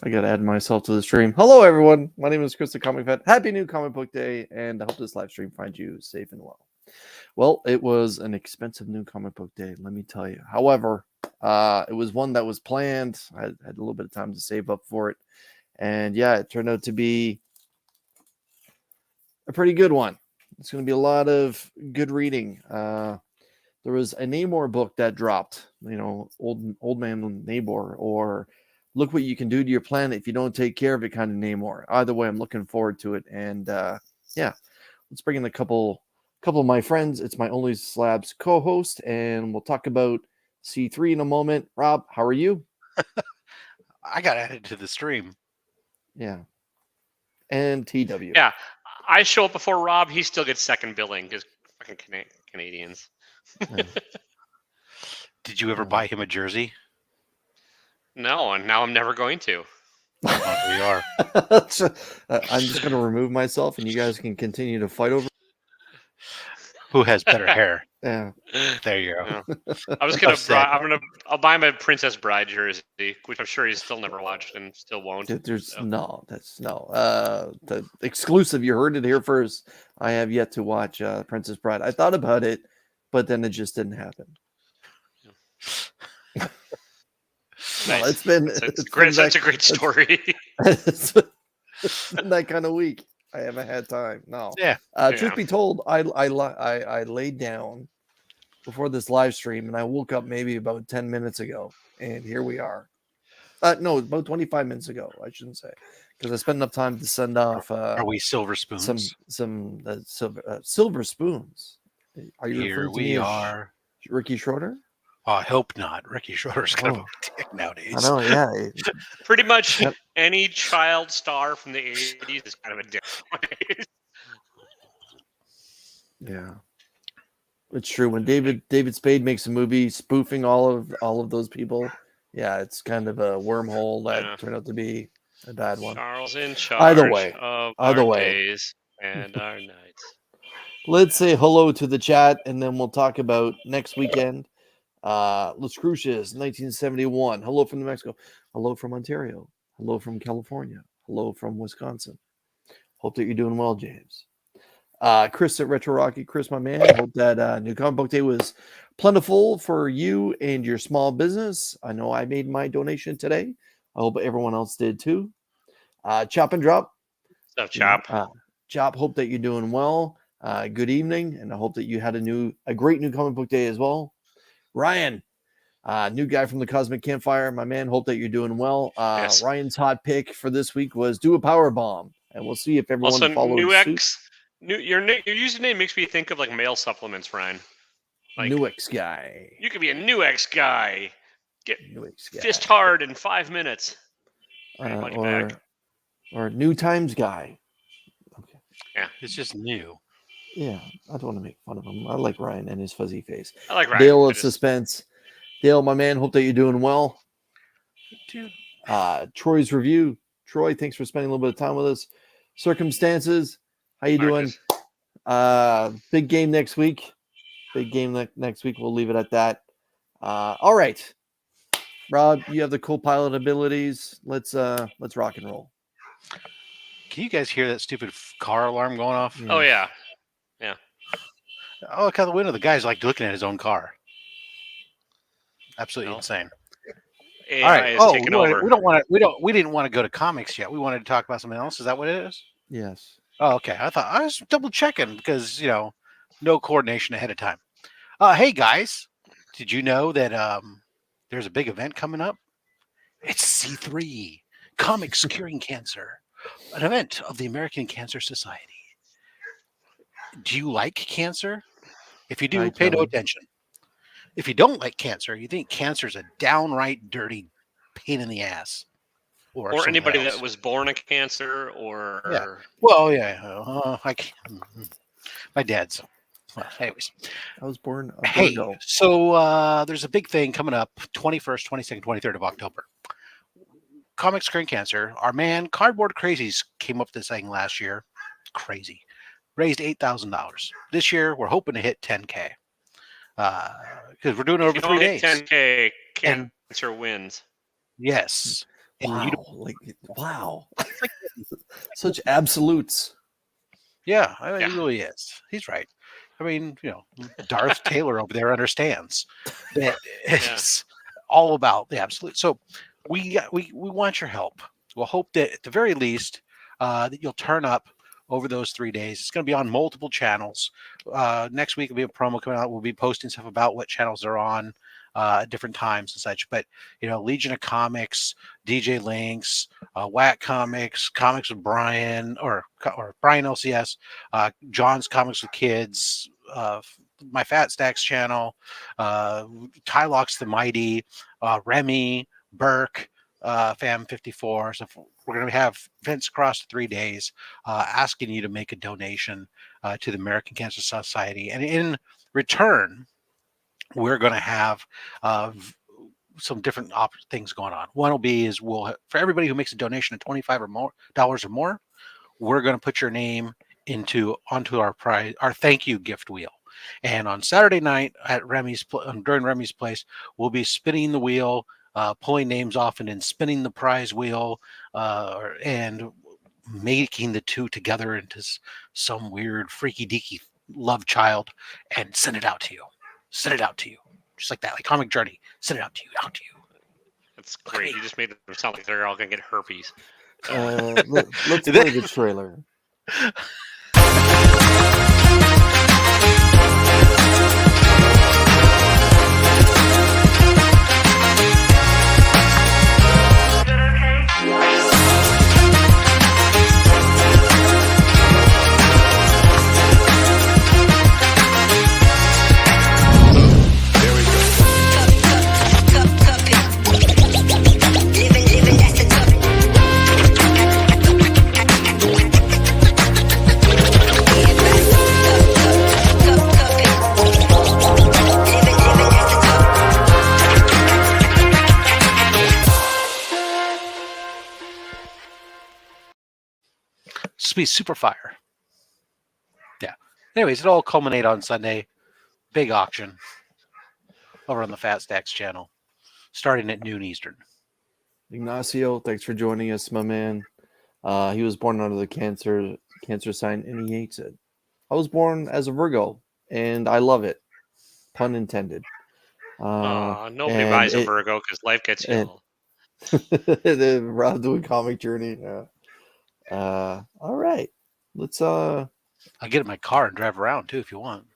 I gotta add myself to the stream. Hello, everyone. My name is Chris, the Comic Vet. Happy New Comic Book Day, and I hope this live stream finds you safe and well. Well, it was an expensive new comic book day, let me tell you. However, it was one that was planned. I had a little bit of time to save up for it, and yeah, it turned out to be a pretty good one. It's going to be a lot of good reading. There was a Namor book that dropped. You know, old man Namor, or look what you can do to your planet if you don't take care of it, kind of Namor. Either way, I'm looking forward to it. And yeah, let's bring in a couple of my friends. It's my Only Slabs co-host, and we'll talk about C3 in a moment. Rob, how are you? I got added to the stream. Yeah. And TW. Yeah, I show up before Rob. He still gets second billing because fucking Canadians. Yeah. Did you ever buy him a jersey? No, and now I'm never going to. Oh, we are. I'm just going to remove myself, and you guys can continue to fight over. Who has better hair? Yeah. There you go. Yeah. I was I'll buy him a Princess Bride jersey, which I'm sure he's still never watched and still won't. There's the exclusive. You heard it here first. I have yet to watch Princess Bride. I thought about it, but then it just didn't happen. Nice. Well, it's been great. Such a great story. It's been that kind of week. I haven't had time. No. Yeah. Truth be told, I laid down before this live stream, and I woke up maybe about 10 minutes ago, and here we are. No, about 25 minutes ago, I shouldn't say, because I spent enough time to send off. Are we silver spoons? Some silver spoons. Are you Here we are, Ricky Schroeder? Oh, I hope not. Ricky Schroeder's kind of a dick nowadays. I know, yeah. Pretty much any child star from the 80s is kind of a dick. Yeah, it's true. When David Spade makes a movie spoofing all of those people, yeah, it's kind of a wormhole that turned out to be a bad one. Charles in charge. Either way, of our days and our nights. Let's say hello to the chat, and then we'll talk about next weekend. Las Cruces, 1971. Hello from New Mexico. Hello from Ontario. Hello from California. Hello from Wisconsin. Hope that you're doing well, James. Chris at Retro Rocky. Chris, my man. Hope that New Comic Book Day was plentiful for you and your small business. I know I made my donation today. I hope everyone else did too. Chop and Drop. What's up, Chop? Chop, hope that you're doing well. Good evening, and I hope that you had a great New Comic Book Day as well. Ryan, new guy from the Cosmic Campfire, my man. Hope that you're doing well. Yes. Ryan's hot pick for this week was do a power bomb, and we'll see if everyone follows suit. Your username makes me think of like male supplements, Ryan. Like, Newix guy. You could be a Newix guy. Get Newix guy. fist hard in 5 minutes. Or New Times guy. Okay. Yeah, it's just new. Yeah, I don't want to make fun of him. I like Ryan and his fuzzy face. I like Ryan. Dale of Suspense. Dale, my man, hope that you're doing well. Troy's review. Troy, thanks for spending a little bit of time with us. Circumstances, how you doing? Big game next week. Big game next week. We'll leave it at that. All right. Rob, you have the co-pilot abilities. Let's rock and roll. Can you guys hear that stupid car alarm going off? Oh, yeah. Yeah. Oh, look out the window. The guy's like looking at his own car. Absolutely insane. AI all right. Taking over. We didn't want to go to comics yet. We wanted to talk about something else. Is that what it is? Yes. Oh, okay. I was double checking because, no coordination ahead of time. Hey guys, did you know that there's a big event coming up? It's C3, Comics Curing Cancer, an event of the American Cancer Society. Do you like cancer? If you do, pay no attention. If you don't like cancer, you think cancer is a downright dirty pain in the ass. Or anybody that was born a cancer, or... Yeah. Well, yeah. My dad's... Well, anyways. I was born a Virgo. So there's a big thing coming up, 21st, 22nd, 23rd of October. Comics Curing Cancer. Our man, Cardboard Crazies, came up with this thing last year. Crazy. Raised $8,000. This year, we're hoping to hit 10K. Because we're doing it over 3 days. 10K, cancer wins. Yes. And Wow. Such absolutes. Yeah, he really is. He's right. I mean, Darth Taylor over there understands that it's all about the absolute. So we want your help. We'll hope that at the very least that you'll turn up over those 3 days. It's going to be on multiple channels. Next week will be a promo coming out. We'll be posting stuff about what channels they're on at different times and such. But Legion of Comics, DJ Links, Whack Comics, Comics with Brian or Brian LCS, John's Comics with Kids, my Fat Stax channel, Tylox the Mighty, Remy, Burke, Fam 54. So we're going to have events across the 3 days asking you to make a donation to the American Cancer Society. And in return, we're going to have some different things going on. One will be for everybody who makes a donation of $25 or more, we're going to put your name onto our thank you gift wheel. And on Saturday night at during Remy's place, we'll be spinning the wheel, pulling names off, and then spinning the prize wheel, and making the two together into some weird freaky deaky love child, and send it out to you. Just like that, like Comic Journey. Send it out to you. That's great. You just made them sound like they're all gonna get herpes. Let's play the trailer. Be super fire. Yeah. Anyways, it all culminate on Sunday. Big auction over on the Fat Stax channel, starting at noon Eastern. Ignacio, thanks for joining us, my man. He was born under the cancer sign, and he hates it. I was born as a Virgo, and I love it. Pun intended. Nobody buys a Virgo because life gets ill. Rob doing Comic Journey. All right, let's I'll get in my car and drive around too if you want.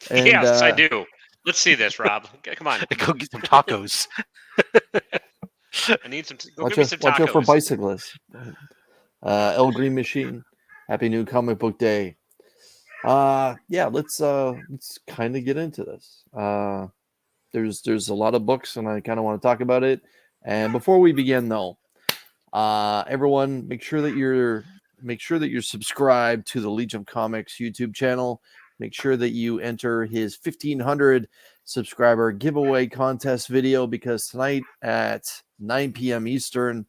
And, yes, I do. Let's see this, Rob. Come on. Go get some tacos. I need some. Give me some tacos. Watch out for bicyclists. El Green Machine. Happy New Comic Book Day. Let's kind of get into this. There's a lot of books, and I kind of want to talk about it. And before we begin, though, everyone, make sure that you're subscribed to the Legion of Comics YouTube channel. Make sure that you enter his 1,500 subscriber giveaway contest video, because tonight at 9 p.m. Eastern,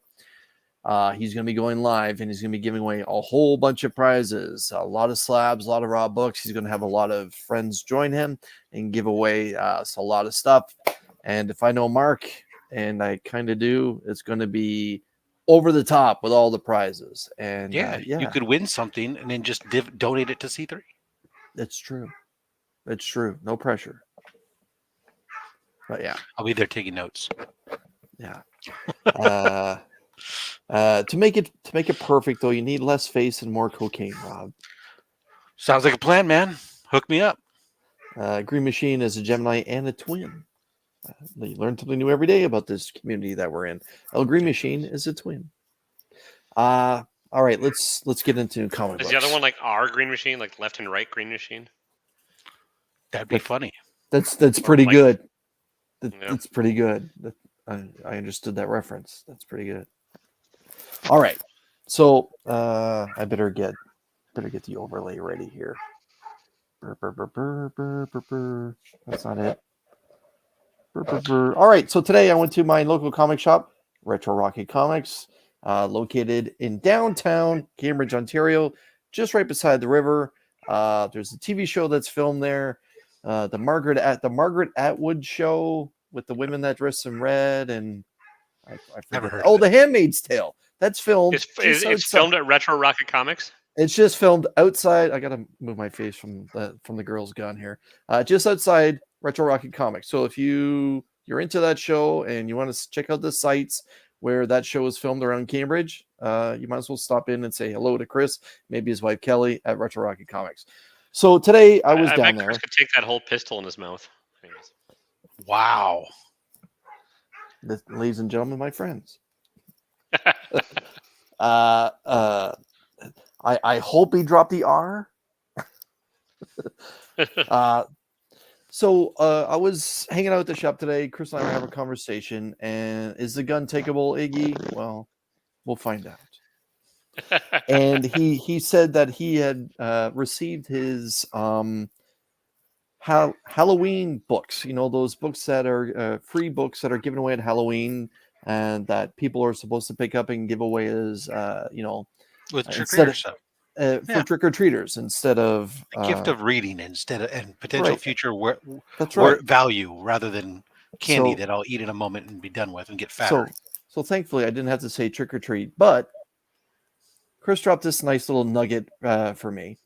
he's going to be going live, and he's going to be giving away a whole bunch of prizes, a lot of slabs, a lot of raw books. He's going to have a lot of friends join him and give away a lot of stuff. And if I know Mark, and I kind of do, it's going to be over the top with all the prizes. And you could win something and then just donate it to C3. That's true. No pressure. But yeah, I'll be there taking notes. Yeah. To make it perfect, though, you need less face and more cocaine, Rob. Sounds like a plan, man. Hook me up. Green Machine is a Gemini and a twin. You learn something new every day about this community that we're in. El Green Machine is a twin. All right, let's get into comic books. Is the other one like our Green Machine, like left and right Green Machine? That'd be funny. That's pretty good. Yeah. That's pretty good. I understood that reference. That's pretty good. All right, so I better get the overlay ready here. That's not it. All right, so today I went to my local comic shop, Retro Rocket Comics, located in downtown Cambridge, Ontario, just right beside the river. There's a TV show that's filmed there, the Margaret Atwood show with the women that dress in red, and I Never forget. heard Oh, of The it. Handmaid's Tale. That's filmed. It's filmed at Retro Rocket Comics. It's just filmed outside. I gotta move my face from the girl's gun here. Just outside Retro Rocket Comics. So if you're into that show and you want to check out the sites where that show is filmed around Cambridge, you might as well stop in and say hello to Chris, maybe his wife Kelly at Retro Rocket Comics. So today I was down bet there. Chris could take that whole pistol in his mouth. Anyways. Wow. Ladies and gentlemen, my friends. I hope he dropped the R. So I was hanging out at the shop today. Chris and I were having a conversation. And is the gun takeable, Iggy? Well, we'll find out. And he said that he had received his Halloween books. You know, those books that are free books that are given away at Halloween, and that people are supposed to pick up and give away as With trick instead or of stuff. for trick or treaters instead of A gift of reading instead of and potential right. future That's right. value rather than candy So- that I'll eat in a moment and be done with and get fatter. So thankfully I didn't have to say trick or treat, but Chris dropped this nice little nugget for me.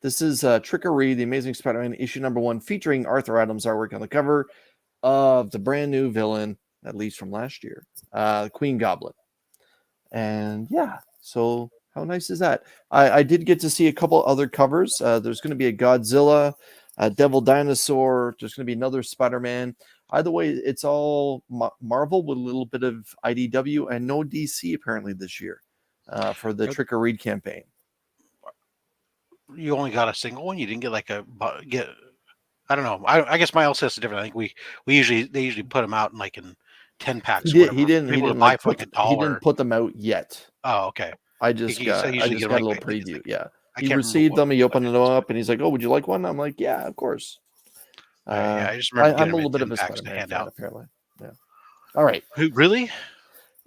This is Trickery, The Amazing Spider-Man issue #1, featuring Arthur Adams artwork on the cover of the brand new villain, at least from last year, Queen Goblin. And yeah, so how nice is that? I did get to see a couple other covers. There's going to be a Godzilla, a Devil Dinosaur. There's going to be another Spider-Man. Either way, it's all Marvel with a little bit of IDW and no DC apparently this year for the Trick or Read campaign. You only got a single one. You didn't get like I don't know. I guess my LCS is different. I think they usually put them out in 10 packs. He didn't buy for like $1. He didn't put them out yet. Oh, okay. I just got a little like preview. Yeah, I he can't received remember them. He opened them up, and he's like, "Oh, would you like one?" I'm like, "Yeah, of course." Yeah, I just remember I'm a getting little bit of 10 a packs to Spider-Man hand fan, out. apparently. Yeah. All right. Really?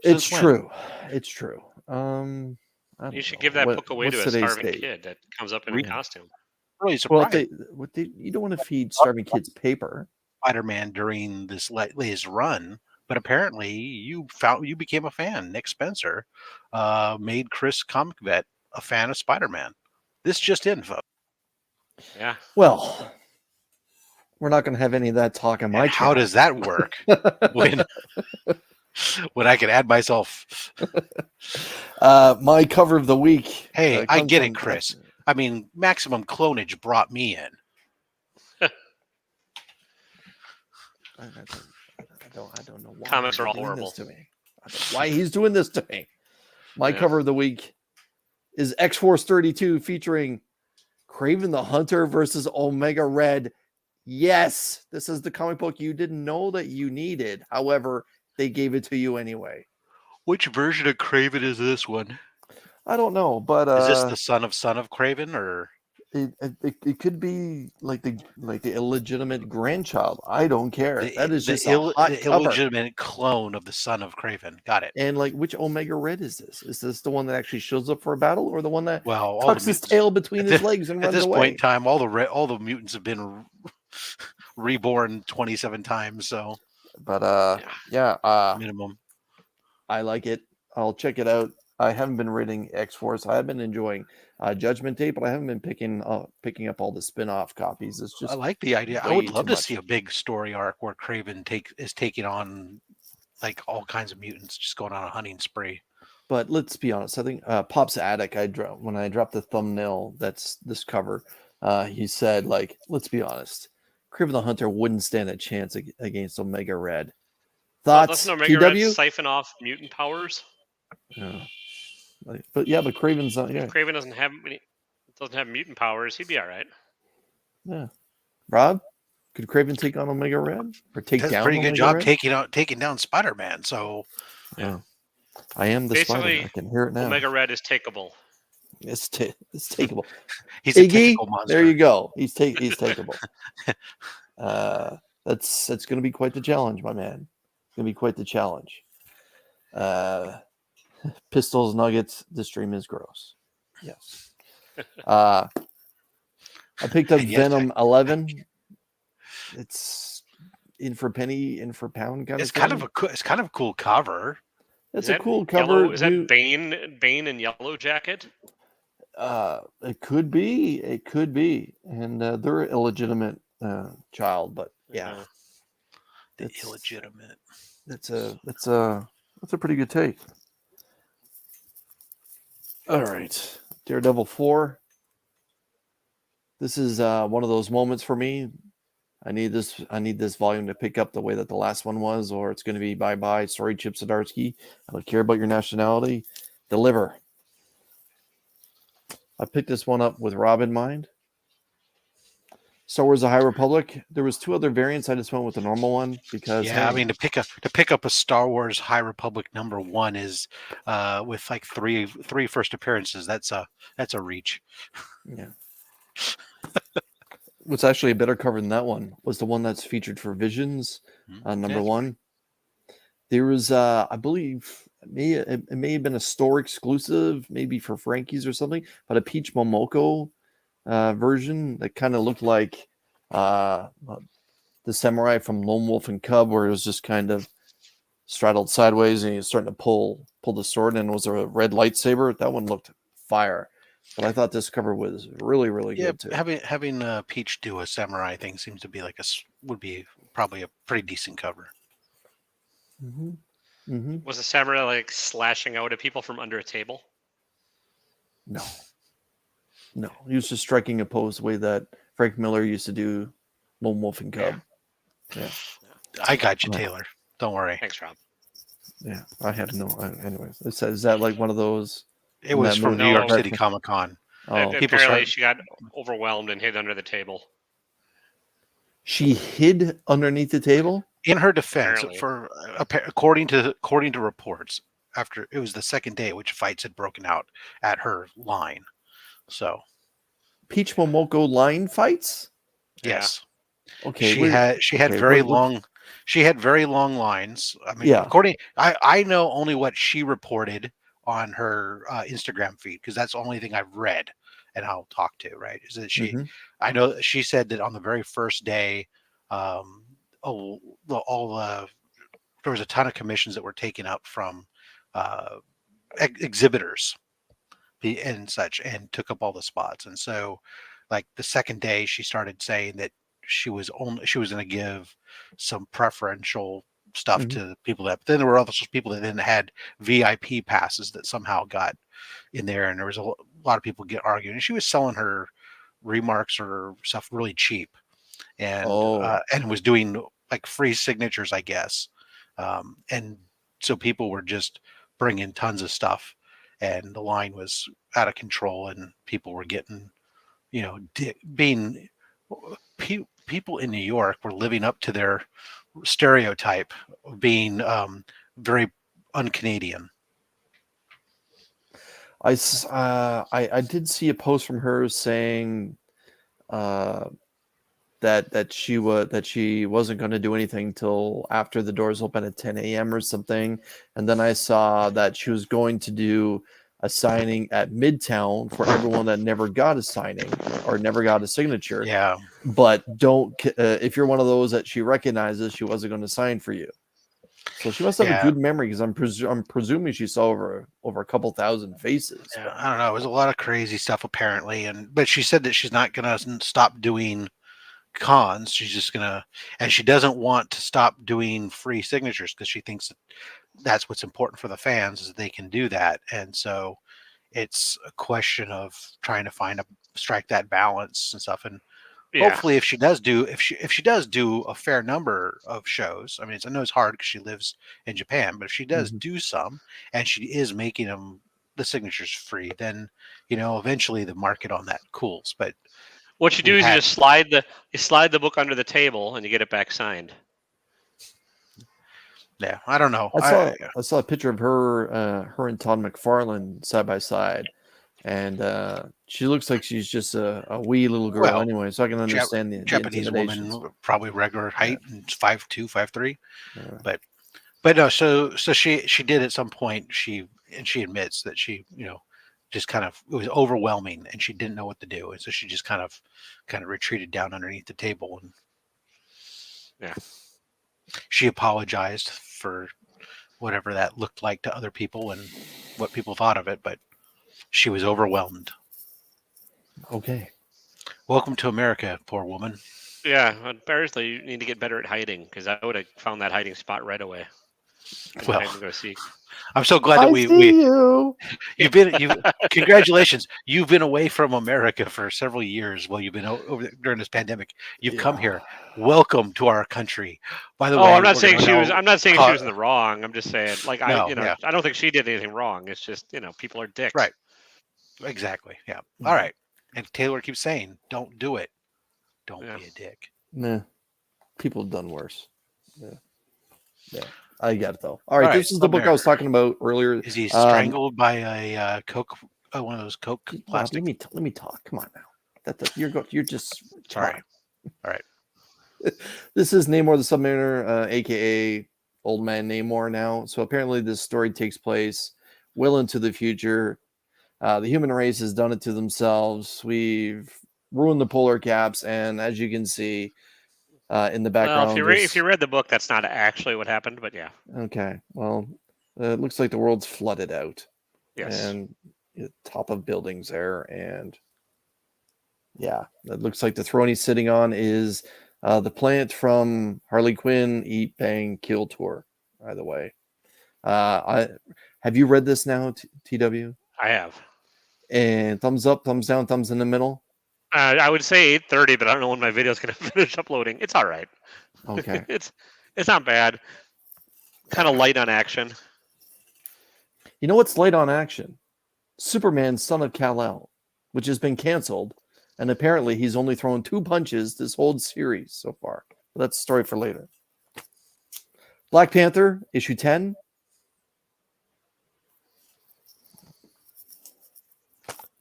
It's Since when? true. It's true. I don't You should know. give that book away What's to a today's starving date? kid that comes up in a Really? costume. Really Well, surprised. you don't want to feed starving kids paper. Spider-Man during this latest run, but apparently you became a fan. Nick Spencer made Chris Comic Vet a fan of Spider-Man. This just in, folks. Yeah. Well, we're not going to have any of that talk on my And how channel. does that work when I can add myself? My cover of the week. Hey, I comes get from- it, Chris. I mean, Maximum Clonage brought me in. I don't know why Comics he's are all doing horrible. this to me. I don't know why he's doing this to me. My Yeah. cover of the week is X-Force 32 featuring Kraven the Hunter versus Omega Red. Yes, this is the comic book you didn't know that you needed. However, they gave it to you anyway. Which version of Craven is this one? I don't know, but Is this the son of Craven, or it could be like the illegitimate grandchild. I don't care. the, That is the just a hot cover. illegitimate clone of the son of Craven? Got it. And which Omega Red is this? Is this the one that actually shows up for a battle, or the one that Well, all tucks the his mutants- tail between at his legs and At runs this away? point in time, all the mutants have been reborn 27 times, so But yeah, minimum. I like it. I'll check it out. I haven't been reading X-Force. I have been enjoying Judgment Day, but I haven't been picking up all the spin-off copies. It's just I like the idea. I way would love too to see much. a big story arc where Craven is taking on like all kinds of mutants, just going on a hunting spree. But let's be honest. I think Pop's Attic. When I dropped the thumbnail, that's this cover. He said, let's be honest, Kraven the Hunter wouldn't stand a chance against Omega Red. Well, Thoughts? doesn't Omega Red TW? siphon off mutant powers? Yeah. But Kraven's not. Yeah. If Craven doesn't have mutant powers, he'd be all right. Yeah. Rob, could Kraven take on Omega Red or take Does a down? pretty good Omega job Red? taking down Spider-Man. So Yeah. I am the Spider. Basically, I can hear it now. Omega Red is takeable. It's takeable. he's a Iggy, typical monster. there you go. He's takeable. That's going to be quite the challenge, my man. It's going to be quite the challenge. Pistols, nuggets. This stream is gross. Yes. I picked up And yes, Venom 11. It's in for penny, in for pound kind It's of thing. kind of a cool cover. It's Is a that cool yellow? cover. Is New, that Bane and Yellow Jacket? it could be. It could be. And they're an illegitimate child, but yeah, The it's illegitimate. that's a pretty good take. All right, Daredevil 4. This is one of those moments for me. I need this volume to pick up the way that the last one was, or it's going to be bye-bye. Sorry, Chip Zdarsky. I don't care about your nationality. Deliver. I picked this one up with Rob in mind. Star Wars: The High Republic. There was 2 other variants. I just went with the normal one because Yeah, I mean to pick up a Star Wars High Republic #1 is with like three first appearances. That's a reach. yeah. What's actually a better cover than that one was the one that's featured for Visions, number Yeah. 1. There was, I believe, it may have been a store exclusive, maybe for Frankie's or something, but a Peach Momoko version that kind of looked like the samurai from Lone Wolf and Cub, where it was just kind of straddled sideways and he was starting to pull the sword, and it was a red lightsaber. That one looked fire, but I thought this cover was really, really Yeah, good too. having Peach do a samurai thing seems to be like would be probably a pretty decent cover. Mm-hmm. Mm-hmm. Was the samurai like slashing out at people from under a table? No, he was just striking a pose the way that Frank Miller used to do Lone Wolf and Cub. Yeah. I got you, Taylor. Don't worry. Thanks, Rob. Yeah, I had no. Anyways, it says, is that like one of those? It was from New York City Comic Con. Oh, apparently she got overwhelmed and hid under the table. She hid underneath the table. In her defense, Apparently. according to reports, after it was the second day, which fights had broken out at her line. So, Peach Momoko line fights. yes. Okay. She had very long lines. I mean, Yeah. I know only what she reported on her Instagram feed, because that's the only thing I've read and I'll talk to. Right? Is that she? Mm-hmm. I know she said that on the very first day, there was a ton of commissions that were taken up from exhibitors and such, and took up all the spots. And so, like the second day, she started saying that she was going to give some preferential stuff Mm-hmm. to people that. But then there were also people that then had VIP passes that somehow got in there, and there was a lot of people get arguing. And she was selling her remarks or stuff really cheap, and was doing like free signatures, I guess. And so people were just bringing tons of stuff, and the line was out of control, and people were getting, people in New York were living up to their stereotype of being very un-Canadian. I did see a post from her saying that she wasn't going to do anything till after the doors open at 10 a.m. or something, and then I saw that she was going to do a signing at Midtown for everyone that never got a signing or never got a signature. Yeah, but don't if you're one of those that she recognizes, she wasn't going to sign for you. So she must have a good memory, because I'm presuming she saw over a couple thousand faces. Yeah, I don't know. It was a lot of crazy stuff apparently, but she said that she's not going to stop doing cons. She's just gonna, and she doesn't want to stop doing free signatures, because she thinks that's what's important for the fans, is that they can do that. And so it's a question of trying to strike that balance and stuff. And hopefully, if she does do a fair number of shows, I mean, I know it's hard because she lives in Japan, but if she does do some, and she is making the signatures free, then eventually the market on that cools. But what you do is you just slide the book under the table and you get it back signed. Yeah, I don't know. I saw a picture of her and Todd McFarlane side by side, and she looks like she's just a wee little girl anyway. So I can understand the Japanese woman, probably regular height, and 5'2", 5'3". Yeah. But no. So she did at some point. She admits that she just kind of, it was overwhelming, and she didn't know what to do, and so she just kind of retreated down underneath the table, and she apologized for whatever that looked like to other people and what people thought of it, but she was overwhelmed. Okay. Welcome to America, poor woman. Yeah, apparently you need to get better at hiding because I would have found that hiding spot right away. Well, Time to go seek. I'm so glad that I see you. congratulations. You've been away from America for several years while you've been over during this pandemic. You've come here. Welcome to our country. By the way, I'm not saying we're she was. gonna I'm not saying now she was in the wrong. I'm just saying, like, No, yeah. I don't think she did anything wrong. It's just, people are dicks. Right. Exactly. Yeah. All right. And Taylor keeps saying, "Don't do it. Don't be a dick." Nah. People have done worse. Yeah. I get it though. All right, this is the book I was talking about earlier. Is he strangled by a Coke? One of those Coke plastic. Let me talk. Come on now. You're just sorry. All right. This is Namor the Submariner, aka Old Man Namor now. So apparently this story takes place well into the future. The human race has done it to themselves. We've ruined the polar caps, and as you can see in the background, well, if you read the book, that's not actually what happened, but yeah. Okay, well, it looks like the world's flooded out. Yes. And top of buildings there, and yeah, it looks like the throne he's sitting on is the plant from Harley Quinn Eat Bang Kill Tour. By the way, have you read this now, TW? I have. And thumbs up, thumbs down, thumbs in the middle. I would say 8:30, but I don't know when my video is going to finish uploading. It's all right. Okay. it's not bad. Kind of light on action. You know what's light on action? Superman, Son of Kal-El, which has been canceled, and apparently he's only thrown 2 punches this whole series so far. But that's a story for later. Black Panther, issue 10.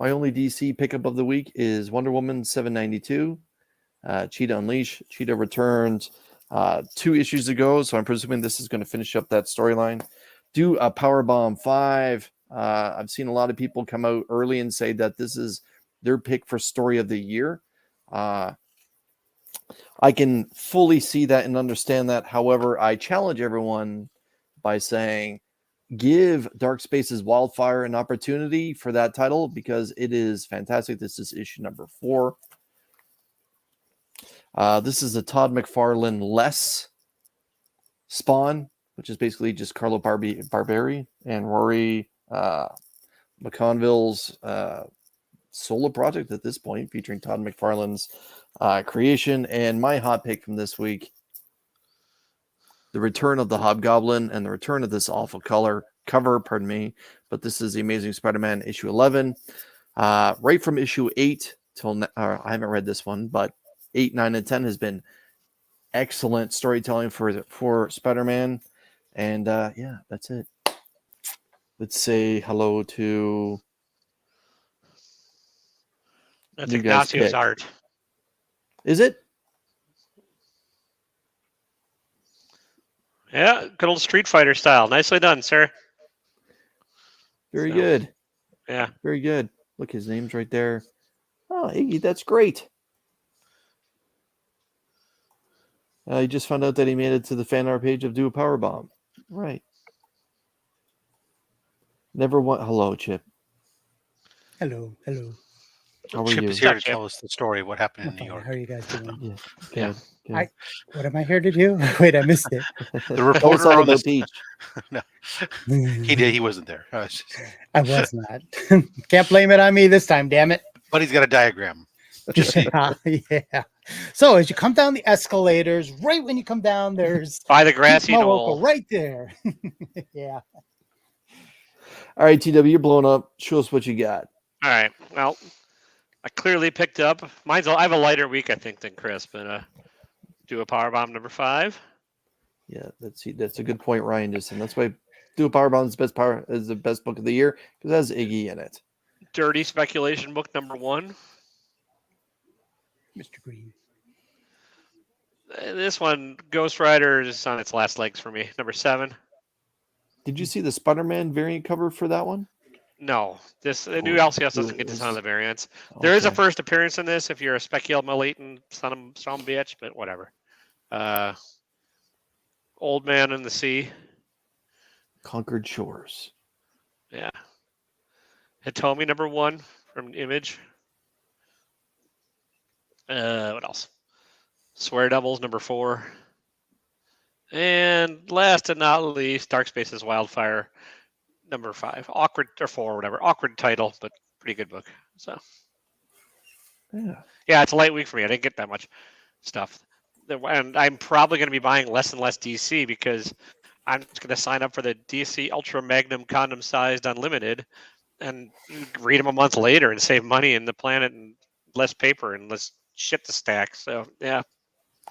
My only DC pickup of the week is Wonder Woman 792. Cheetah Unleashed. Cheetah returned 2 issues ago, so I'm presuming this is going to finish up that storyline. Do a Powerbomb 5. I've seen a lot of people come out early and say that this is their pick for story of the year. I can fully see that and understand that. However, I challenge everyone by saying, give Dark Spaces Wildfire an opportunity for that title because it is fantastic. This is issue number 4. This is a Todd McFarlane less Spawn, which is basically just Carlo Barberi and Rory McConville's solo project at this point, featuring Todd McFarlane's creation. And my hot pick from this week, the return of the Hobgoblin and the return of this awful cover, but this is the Amazing Spider-Man issue 11. Right from issue 8 till I haven't read this one, but 8, 9, and 10 has been excellent storytelling for Spider-Man. And yeah, that's it. Let's say hello to that's Ignacio's art. Is it? Yeah, good old Street Fighter style. Nicely done, sir. Very good. Yeah. Very good. Look, his name's right there. Oh, Iggy, that's great. I just found out that he made it to the fan art page of Do a Powerbomb. Right. Never want. Hello, Chip. Hello. How are Chip you? is here to tell us the story of what happened in New York. How are you guys doing? Yeah. Good. What am I here to do? Wait, I missed it. The reporter on the beach. No, he did. He wasn't there. I was not. Can't blame it on me this time, damn it. But he's got a diagram. Just yeah. So as you come down the escalators, right when you come down, there's by the grassy knoll right there. Yeah. All right, TW, you're blowing up. Show us what you got. All right. Well, I clearly picked up. I have a lighter week, I think, than Chris, but Do a Powerbomb number 5. Yeah, that's a good point, Ryan just said. That's why Do a Powerbomb is the best book of the year because it has Iggy in it. Dirty Speculation book number 1. Mr. Green. This one, Ghost Rider, is on its last legs for me. Number 7. Did you see the Spider-Man variant cover for that one? No, the new LCS doesn't get this on the variants. There is a first appearance in this if you're a speculating son bitch, but whatever. Old Man in the Sea. Conquered Shores. Yeah. Hitomi #1 from Image. What else? Swear Devils #4. And last and not least, Dark Spaces Wildfire #5. Awkward or 4, whatever. Awkward title, but pretty good book. So Yeah. it's a light week for me. I didn't get that much stuff. And I'm probably going to be buying less and less DC because I'm just going to sign up for the DC Ultra Magnum Condom Sized Unlimited and read them a month later and save money in the planet and less paper and less shit to stack. So, yeah.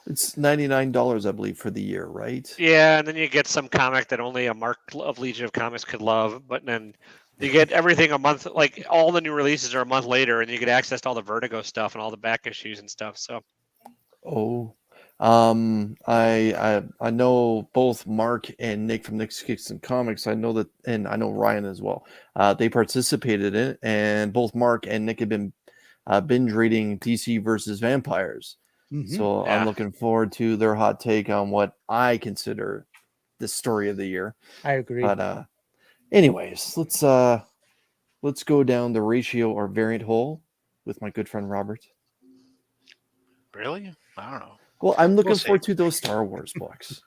It's $99, I believe, for the year, right? Yeah, and then you get some comic that only a Mark of Legion of Comics could love, but then you get everything a month, like all the new releases are a month later, and you get access to all the Vertigo stuff and all the back issues and stuff. So, I know both Mark and Nick from Nick's Kicks and Comics. I know that, and I know Ryan as well. They participated in it, and both Mark and Nick have been binge reading DC versus Vampires. So Yeah. I'm looking forward to their hot take on what I consider the story of the year. I agree. But anyways, let's go down the ratio or variant hole with my good friend Robert. Really? I don't know. Well, I'm looking We'll see. forward to those Star Wars books.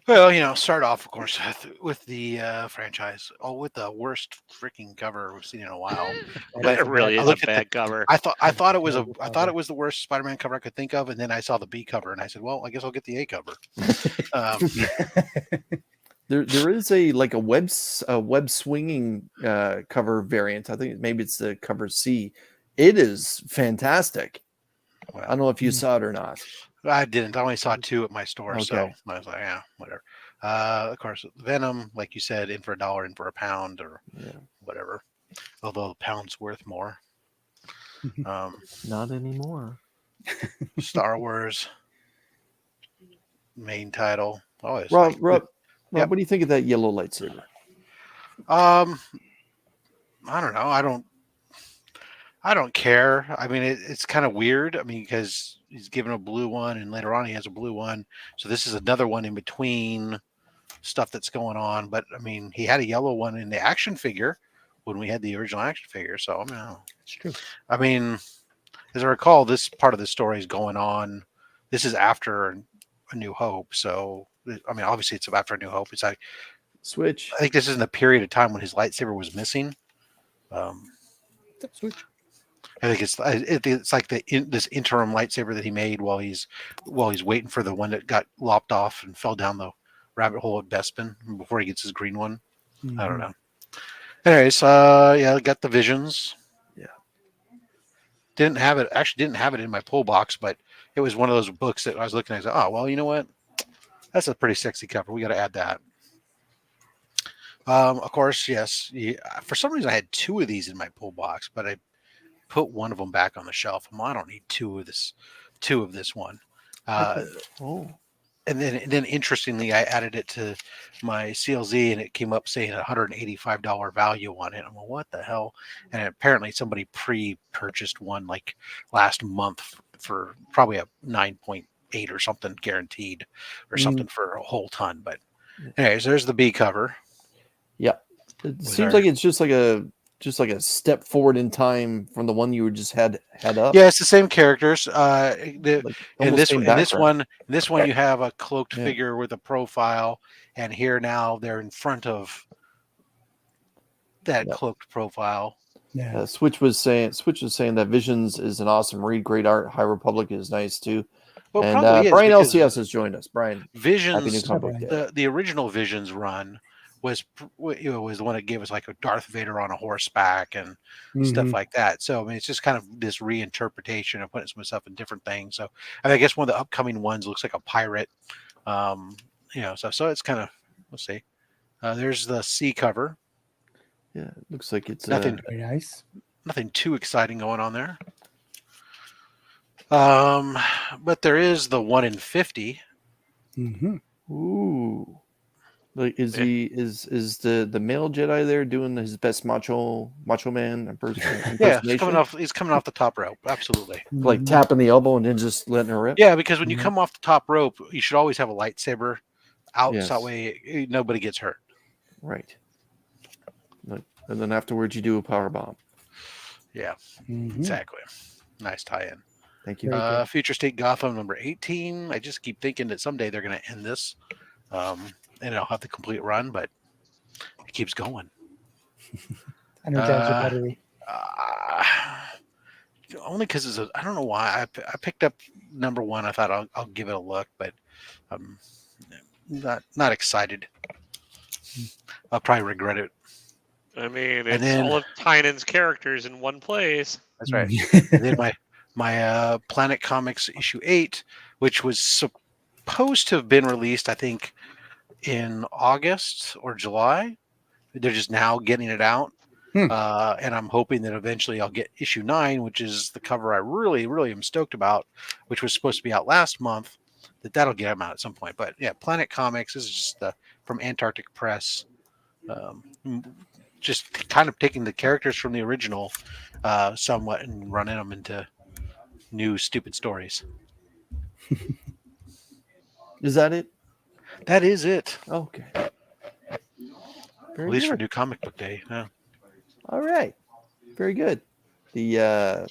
Well, start off, of course, with the franchise. Oh, with the worst freaking cover we've seen in a while. But it really I is a looked at bad cover. I thought it was the worst Spider-Man cover I could think of, and then I saw the B cover, and I said, "Well, I guess I'll get the A cover." There is a web swinging cover variant. I think maybe it's the cover C. It is fantastic. Well, I don't know if you saw it or not. I didn't. I only saw 2 at my store, so Okay. I was like, "Yeah, whatever." Of course, Venom, like you said, in for $1, in for £1, or whatever. Although the pound's worth more. Not anymore. Star Wars main title. Oh, it's Rob, Yep. what do you think of that yellow lightsaber? I don't know. I don't care. I mean, it's kind of weird. I mean, because he's given a blue one, and later on he has a blue one. So this is another one in between stuff that's going on. But I mean, he had a yellow one in the action figure when we had the original action figure. So I mean, It's true. I mean, as I recall, this part of the story is going on. This is after A New Hope. So I mean, obviously it's after A New Hope. It's like Switch. I think this is in the period of time when his lightsaber was missing. Switch. I think it's like this interim lightsaber that he made while he's waiting for the one that got lopped off and fell down the rabbit hole at Bespin before he gets his green one. I don't know. Anyways, got the Visions. Yeah. Didn't have it in my pull box, but it was one of those books that I was looking at. I said, oh well, you know what? That's a pretty sexy cover. We got to add that. Of course, yes. For some reason, I had 2 of these in my pull box, but I put one of them back on the shelf. I don't need 2 of this one. And then interestingly, I added it to my CLZ, and it came up saying $185 value on it. I'm like, what the hell? And apparently, somebody pre-purchased one like last month for probably a 9.8 or something guaranteed, or something for a whole ton. But anyways, there's the B cover. Yeah, it seems like it's just like a step forward in time from the one you just had up. Yeah, it's the same characters. In this one, you have a cloaked figure with a profile, and here now they're in front of that cloaked profile. Yeah. Switch was saying that Visions is an awesome read. Great art. High Republic is nice too. Well, and Brian LCS has joined us. Brian, Visions, the original Visions run was the one that gave us like a Darth Vader on a horseback and stuff like that. So I mean, it's just kind of this reinterpretation of putting some stuff in different things. So I guess one of the upcoming ones looks like a pirate. So it's kind of, let's see. There's the C cover. Yeah, it looks like it's nothing very nice. Nothing too exciting going on there. But there is the 1 in 50. Ooh. Like is the male Jedi there doing his best macho man impersonation? Yeah, he's coming off the top rope. Absolutely. Like tapping the elbow and then just letting her rip. Yeah, because when you come off the top rope, you should always have a lightsaber out so that way nobody gets hurt. Right. And then afterwards, you do a power bomb. Yeah, Mhm. exactly. Nice tie-in. Thank you. Very good. Future State Gotham number 18. I just keep thinking that someday they're going to end this, and I'll have the complete run, but it keeps going. Energizer battery. Only because I don't know why I picked up number 1. I thought I'll give it a look, but I'm not excited. I'll probably regret it. I mean, And it's then- all of Tynan's characters in one place. That's right. And then my Planet Comics issue 8, which was supposed to have been released, I think, in August or July. They're just now getting it out. And I'm hoping that eventually I'll get issue 9, which is the cover I really, really am stoked about, which was supposed to be out last month. That'll get them out at some point. But yeah, Planet Comics is just from Antarctic Press. Just kind of taking the characters from the original somewhat and running them into new stupid stories. Is that it? That is it. Okay. Very At least for good. New Comic Book Day. Yeah. All right. Very good. The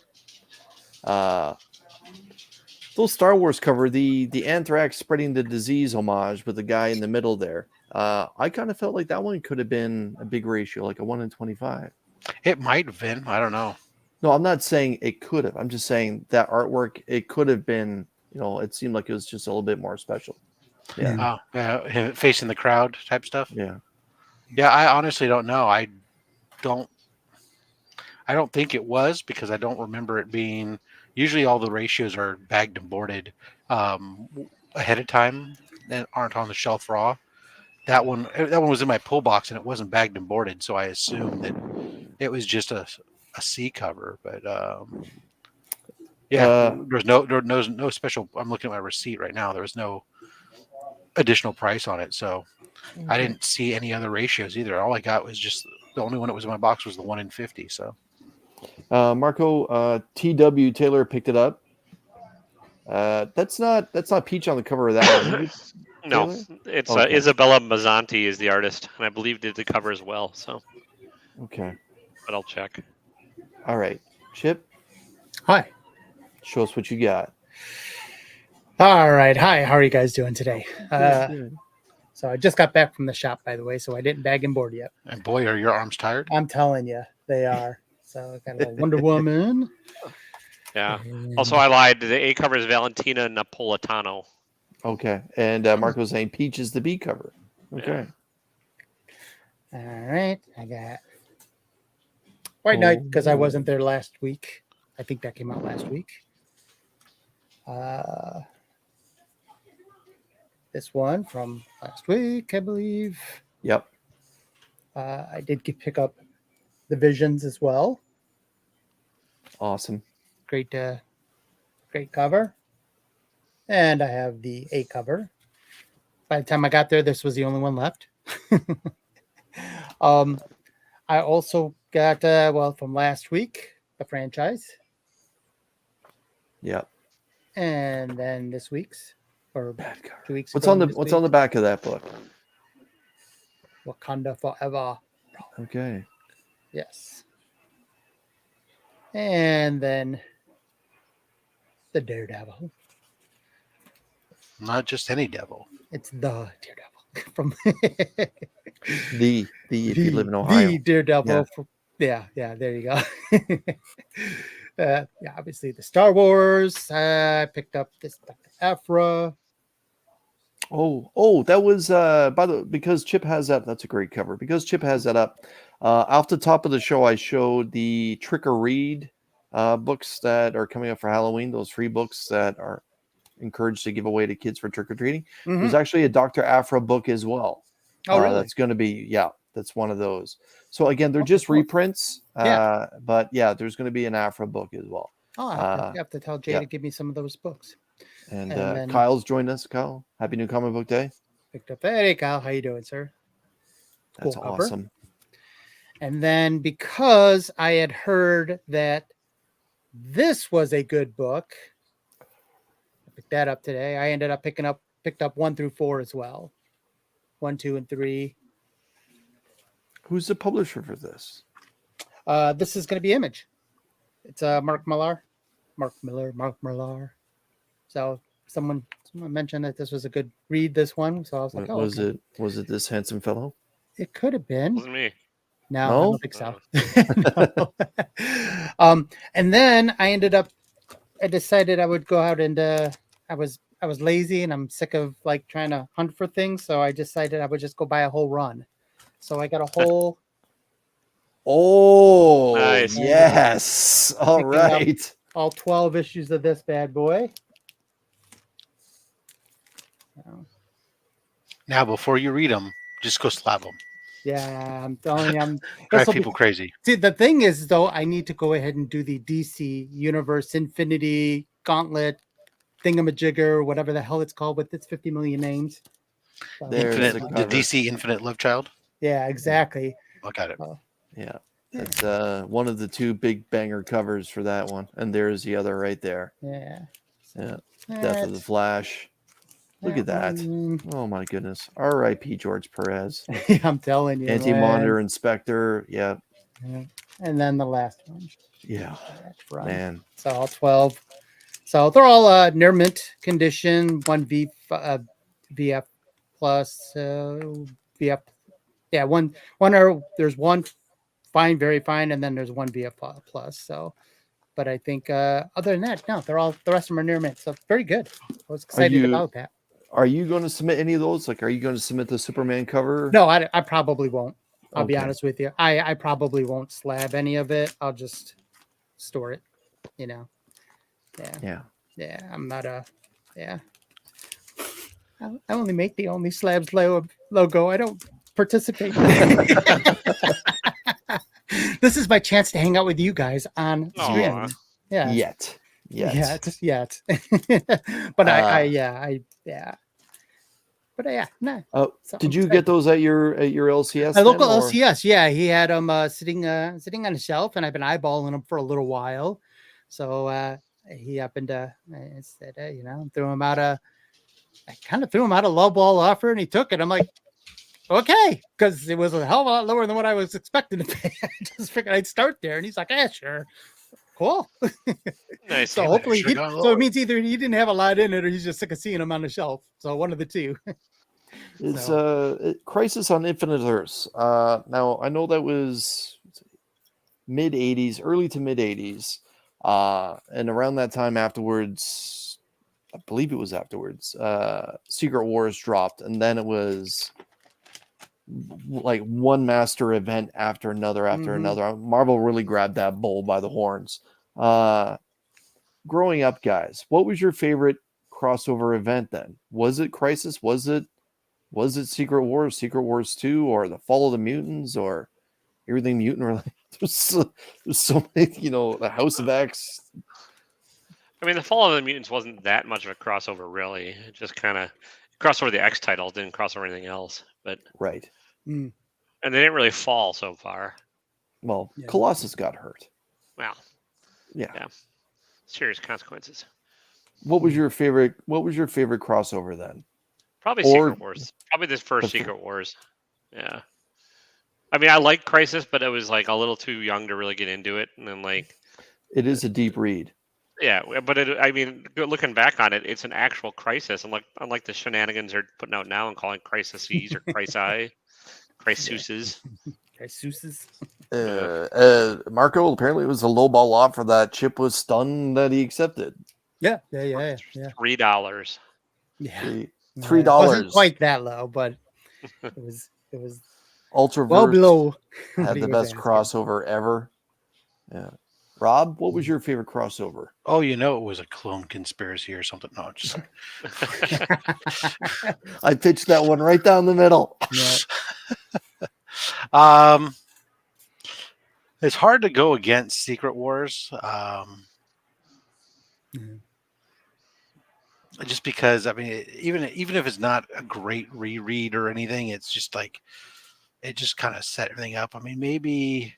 little Star Wars cover, the anthrax spreading the disease homage with the guy in the middle there. I kind of felt like that one could have been a big ratio, like a 1 in 25. It might have been. I don't know. No, I'm not saying it could have. I'm just saying that artwork, it could have been, it seemed like it was just a little bit more special. Yeah. Him facing the crowd type stuff. Yeah. Yeah, I honestly don't know. I don't think it was, because I don't remember it being. Usually, all the ratios are bagged and boarded ahead of time and aren't on the shelf raw. That one was in my pull box and it wasn't bagged and boarded, so I assumed that it was just a C cover. But there's no special. I'm looking at my receipt right now. There was no additional price on it, so I didn't see any other ratios either. All I got was just the only one that was in my box was the 1 in 50. So Marco, T.W. Taylor picked it up. That's not Peach on the cover of that one. No, Taylor? it's Okay. Isabella Mazzanti is the artist, and I believe did the cover as well. So, Okay. but I'll check. All right. Chip, Hi. show us what you got. All right. Hi. How are you guys doing today? Good. So I just got back from the shop, by the way, so I didn't bag and board yet. and boy, are your arms tired? I'm telling you, they are. So I got a little Wonder Woman. Yeah. And- Also, I lied. The A cover is Valentina Napolitano. Okay. And Marco's saying Peach is the B cover. Okay. All right. I got White Knight because I wasn't there last week. I think that came out last week. This one from last week, I believe. Yep. I did pick up the Visions as well. Awesome. Great cover. And I have the A cover. By the time I got there, this was the only one left. I also got from last week, the franchise, Yep. and then this week's or Bad cover. 2 weeks. What's ago on the this What's on the week, back of that book? Wakanda Forever. Okay. Yes. And then the Daredevil. Not just any devil. It's the Daredevil from The if you live in Ohio. The Daredevil. Yeah. Yeah, there you go. Obviously the Star Wars. I picked up this Dr. Aphra. That was because Chip has that. That's a great cover. Because Chip has that up. Off the top of the show, I showed the Trick or Read books that are coming up for Halloween. Those free books that are encouraged to give away to kids for trick or treating. There's actually a Dr. Aphra book as well. Oh, really? That's going to be that's one of those. So again, they're just reprints. But yeah, there's going to be an Aphra book as well. Oh, I have to tell Jay to give me some of those books. And then- Kyle's joined us. Kyle, happy New Comic Book Day. Picked up that. Hey, Kyle, how you doing, sir? That's Cool cover. awesome. And then because I had heard that this was a good book, I picked that up today. I ended up picked up 1 through 4 as well. 1, 2, and 3. Who's the publisher for this? This is going to be Image. It's Mark Millar. Mark Millar. So someone mentioned that this was a good read. This one, so I was like, "Oh, was okay. Was it this handsome fellow? It could have been." Wasn't me. No, I No? don't think so. No. And then I decided I would go out and I was lazy and I'm sick of like trying to hunt for things, so I decided I would just go buy a whole run. So I got a whole. Oh, Nice. yes. All Picking up right. all 12 issues of this bad boy. So, Now, before you read them, just go slap them. yeah, I'm telling you, Drive this'll be- people crazy. See, the thing is, though, I need to go ahead and do the DC Universe Infinity Gauntlet Thingamajigger, whatever the hell it's called, with its 50 million names. So, There's Infinite, the the cover. DC Infinite Love Child. yeah, exactly. Look at it. Yeah. It's one of the two big banger covers for that one. And there's the other right there. Yeah. Yeah. Death of the Flash. Look at that. one- Oh my goodness. R.I.P. George Perez. I'm telling you. Anti-Monitor Inspector. Yeah. man. And then the last one. Yeah. That's right. Man. So all 12. So they're all near mint condition. One VF plus VF. Yeah, one there's one fine, very fine, and then there's one VF plus. So, but I think other than that, no, the rest of them are near mint. So very good. I was excited about that. Are you going to submit any of those? Like, are you going to submit the Superman cover? No, I probably won't. I'll be Okay. honest with you. I probably won't slab any of it. I'll just store it. You know. Yeah. Yeah. I'm not yeah. I only make the only slabs logo. I don't participate. This is my chance to hang out with you guys on stream. Aw. Yeah. Yet. Yeah, just yet. But But yeah, no. Oh, So did I'm you excited. get those at your LCS? My local then, or- LCS, yeah, he had them sitting on a shelf, and I've been eyeballing them for a little while. So he happened to I said, hey, threw him out I kind of threw him out a low ball offer, and he took it. I'm like, okay, because it was a hell of a lot lower than what I was expecting to pay. I just figured I'd start there, and he's like, yeah, sure, cool. Nice. So Yeah, hopefully, sure got so lower. it means either he didn't have a lot in it, or he's just sick of seeing them on the shelf. So one of the two. It's So- Crisis on Infinite Earths. Now I know that was mid '80s, early to mid '80s, and around that time afterwards, I believe it was afterwards. Secret Wars dropped, and then it was like one master event after another after Mhm. another. Marvel really grabbed that bull by the horns. Growing up, guys, what was your favorite crossover event then? Was it Crisis? Was it Secret Wars 2, or the Fall of the Mutants, or everything mutant related? There's so many, the House of X. I mean, the Fall of the Mutants wasn't that much of a crossover, really. It just kind of crossed over the X title, didn't cross over anything else. But Right. Mm. and they didn't really fall so far. Well, Yeah. Colossus got hurt. Wow, Yeah. serious consequences. What was your favorite crossover then? Probably Or- Secret Wars. Probably this first the fir- Secret Wars. Yeah. I mean, I like Crisis, but it was like a little too young to really get into it. And then like, It is a deep read. yeah, but looking back on it, it's an actual crisis. Unlike the shenanigans they're putting out now and calling crises or crisi, crisuses. Okay, Seuss's. Marco, apparently it was a low ball offer that Chip was stunned that he accepted. Yeah. $3. Yeah. $3. It wasn't quite that low, but it was Ultraverse well below. had what he the was best asking. crossover ever. Yeah. Rob, what was your favorite crossover? Oh, it was a clone conspiracy or something. No, just I pitched that one right down the middle. Yeah. It's hard to go against Secret Wars. Just because, I mean, even if it's not a great reread or anything, it's just like it just kind of set everything up. I mean, maybe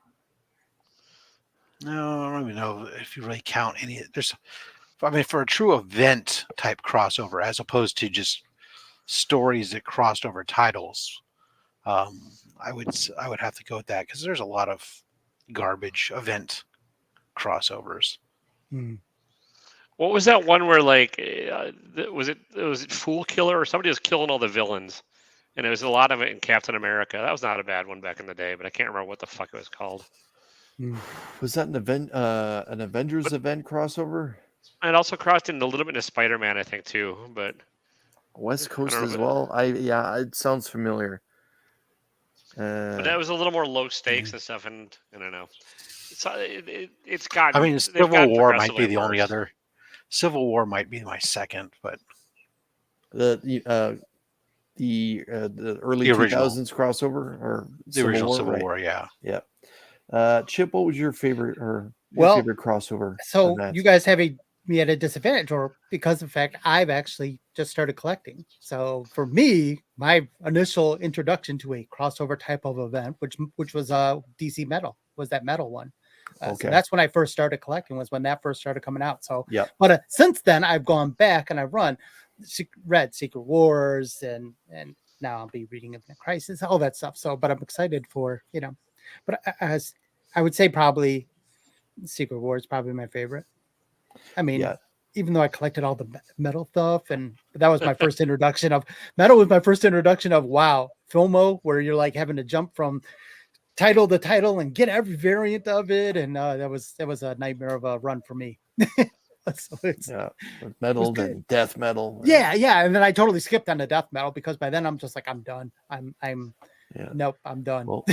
no, I don't even know if you really count any. For a true event type crossover, as opposed to just stories that crossed over titles. I would have to go with that because there's a lot of garbage event crossovers. Hmm. What was that one where like was it Fool Killer or somebody was killing all the villains, and it was a lot of it in Captain America. That was not a bad one back in the day, but I can't remember what the fuck it was called. Hmm. Was that an Avengers event crossover? And also crossed in a little bit of Spider-Man, I think too. But West I Coast don't know, as well. It sounds familiar. but that was a little more low stakes and stuff, and I don't know. It's gotten. I mean, they've Civil gotten War might be progressively the only worse. other. Civil War might be my second, but the early The original. 2000s crossover or the original Civil right? War, yeah. Yeah. Chip, what was your favorite Well, favorite crossover? So event? you guys have me at a disadvantage, or because of the fact I've actually just started collecting. So for me, my initial introduction to a crossover type of event, which was DC Metal, was that Metal one. So Okay. that's when I first started collecting. Was when that first started coming out. So Yeah. but since then I've gone back and I've read Secret Wars and now I'll be reading Infinite Crisis, all that stuff. So, but I'm excited for but as I would say probably Secret Wars is probably my favorite. I mean, Yeah. even though I collected all the metal stuff, but that was my first introduction of metal. Was my first introduction of Filmo, where you're like having to jump from title to title and get every variant of it, and that was a nightmare of a run for me. So metal good. and death metal. Yeah, and then I totally skipped on the death metal because by then I'm just like I'm done. Nope, I'm done. Well,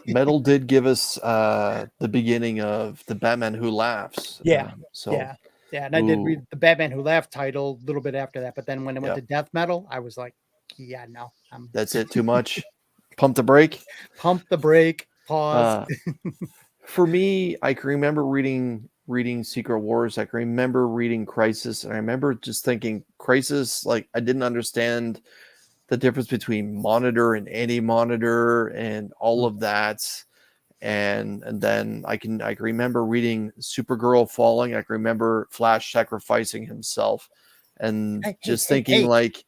metal did give us the beginning of the Batman Who Laughs. Yeah. And I did read the Batman Who Laughed title a little bit after that, but then when it went to death metal, I was like, yeah, no, that's it. Too much. Pump the brake. Pump the brake. Pause. For me, I can remember reading Secret Wars. I can remember reading Crisis, and I remember just thinking Crisis. Like I didn't understand the difference between monitor and anti-monitor and all of that. And then I can remember reading Supergirl falling. I can remember Flash sacrificing himself, and thinking like